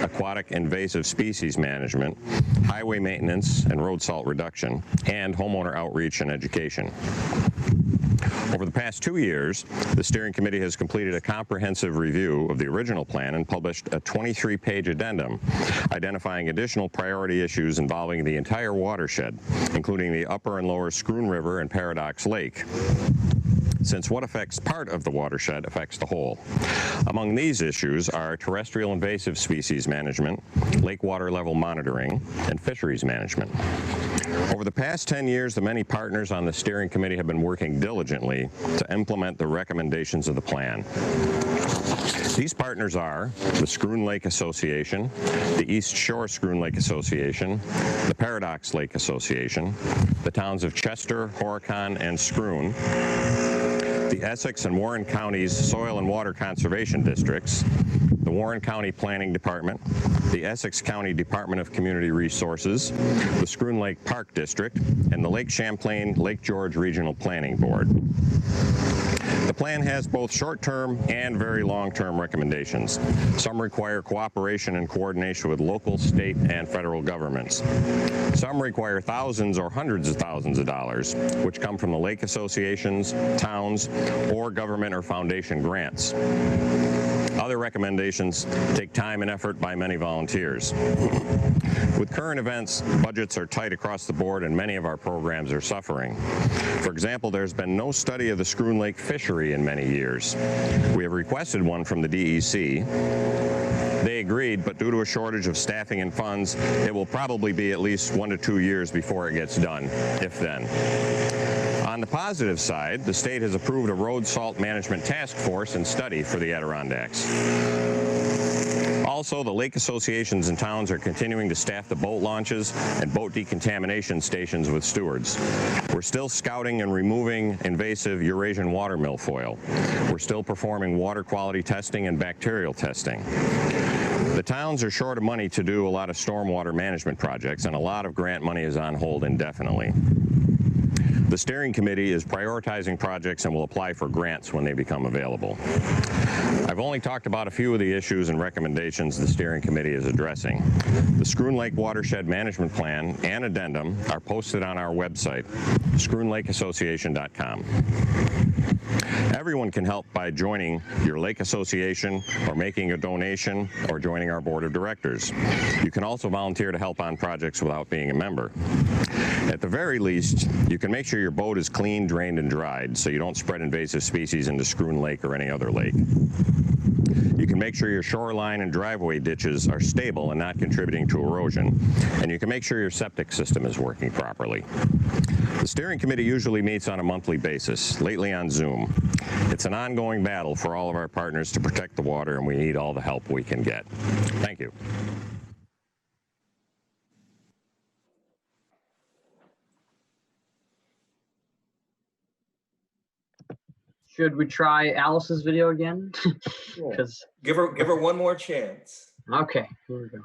aquatic invasive species management, highway maintenance and road salt reduction, and homeowner outreach and education. Over the past 2 years, the steering committee has completed a comprehensive review of the original plan and published a 23-page addendum identifying additional priority issues involving the entire watershed, including the upper and lower Schroon River and Paradox Lake, since what affects part of the watershed affects the whole. Among these issues are terrestrial invasive species management, lake water level monitoring, and fisheries management. Over the past 10 years, the many partners on the steering committee have been working diligently to implement the recommendations of the plan. These partners are the Schroon Lake Association, the East Shore Schroon Lake Association, the Paradox Lake Association, the towns of Chester, Horicon, and Schroon, the Essex and Warren Counties Soil and Water Conservation Districts, the Warren County Planning Department, the Essex County Department of Community Resources, the Schroon Lake Park District, and the Lake Champlain Lake George Regional Planning Board. The plan has both short-term and very long-term recommendations. Some require cooperation and coordination with local, state, and federal governments. Some require thousands or hundreds of thousands of dollars, which come from the lake associations, towns, or government or foundation grants. Other recommendations take time and effort by many volunteers. With current events, budgets are tight across the board and many of our programs are suffering. For example, there's been no study of the Schroon Lake fishery in many years. We have requested one from the DEC. They agreed, but due to a shortage of staffing and funds, it will probably be at least 1 to 2 years before it gets done, if then. On the positive side, the state has approved a road salt management task force and study for the Adirondacks. Also, the lake associations and towns are continuing to staff the boat launches and boat decontamination stations with stewards. We're still scouting and removing invasive Eurasian water milfoil. We're still performing water quality testing and bacterial testing. The towns are short of money to do a lot of stormwater management projects, and a lot of grant money is on hold indefinitely. The steering committee is prioritizing projects and will apply for grants when they become available. I've only talked about a few of the issues and recommendations the steering committee is addressing. The Schroon Lake Watershed Management Plan and addendum are posted on our website, schroonlakeassociation.com. Everyone can help by joining your lake association or making a donation or joining our board of directors. You can also volunteer to help on projects without being a member. At the very least, you can make sure your boat is clean, drained, and dried so you don't spread invasive species into Schroon Lake or any other lake. You can make sure your shoreline and driveway ditches are stable and not contributing to erosion, and you can make sure your septic system is working properly. The steering committee usually meets on a monthly basis, lately on Zoom. It's an ongoing battle for all of our partners to protect the water, and we need all the help we can get. Thank you. Should we try Alice's video again? Because Give her one more chance. okay, here we go.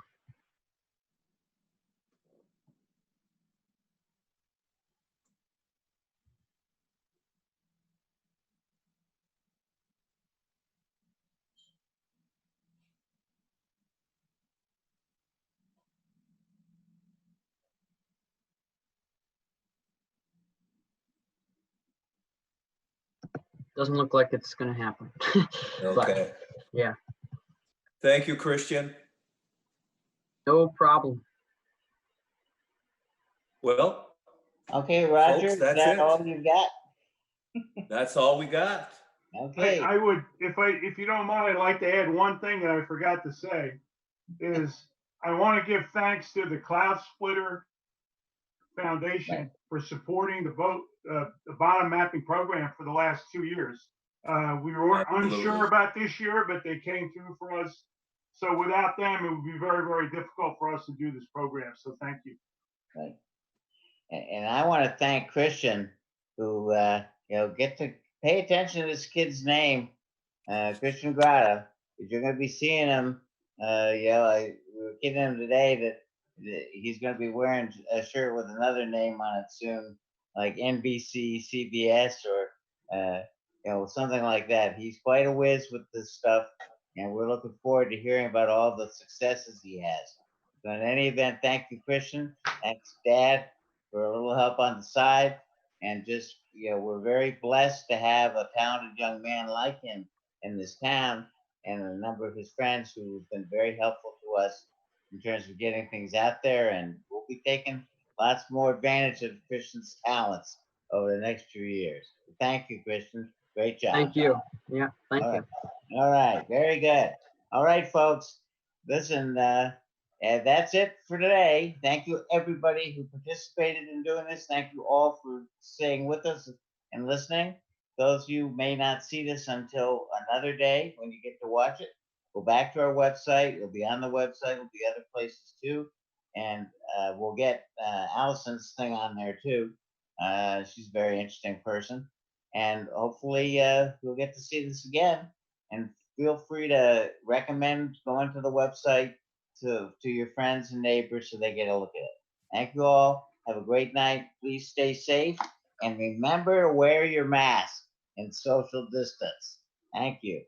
Doesn't look like it's going to happen. Okay. Yeah, Thank you, Christian. no problem. Well, Okay, Roger, folks, is that's that it. all you got? That's all we got. Okay. I would, if you don't mind, I'd like to add one thing that I forgot to say, is I want to give thanks to the Cloud Splitter Foundation for supporting the bottom mapping program for the last 2 years. We were Absolutely. unsure about this year, but they came through for us. So without them, it would be very, very difficult for us to do this program. So thank you. Right. And I want to thank Christian, who get to pay attention to this kid's name, Christian Grata, because you're going to be seeing him. We were kidding him today that he's going to be wearing a shirt with another name on it soon, like NBC, CBS, or something like that. He's quite a whiz with this stuff, and we're looking forward to hearing about all the successes he has. So in any event, thank you, Christian. Thanks, Dad, for a little help on the side. And just, we're very blessed to have a talented young man like him in this town, and a number of his friends who have been very helpful to us in terms of getting things out there. And we'll be taking lots more advantage of Christian's talents over the next few years. Thank you, Christian. Great job. Thank you. Yeah, thank you. All right, very good. All right, folks. Listen, that's it for today. Thank you, everybody who participated in doing this. Thank you all for staying with us and listening. Those of you who may not see this until another day when you get to watch it, go back to our website. It'll be on the website. It'll be other places too. And we'll get Allison's thing on there too. She's a very interesting person. And hopefully we'll get to see this again. And feel free to recommend going to the website to your friends and neighbors so they get a look at it. Thank you all. Have a great night. Please stay safe. And remember to wear your mask and social distance. Thank you.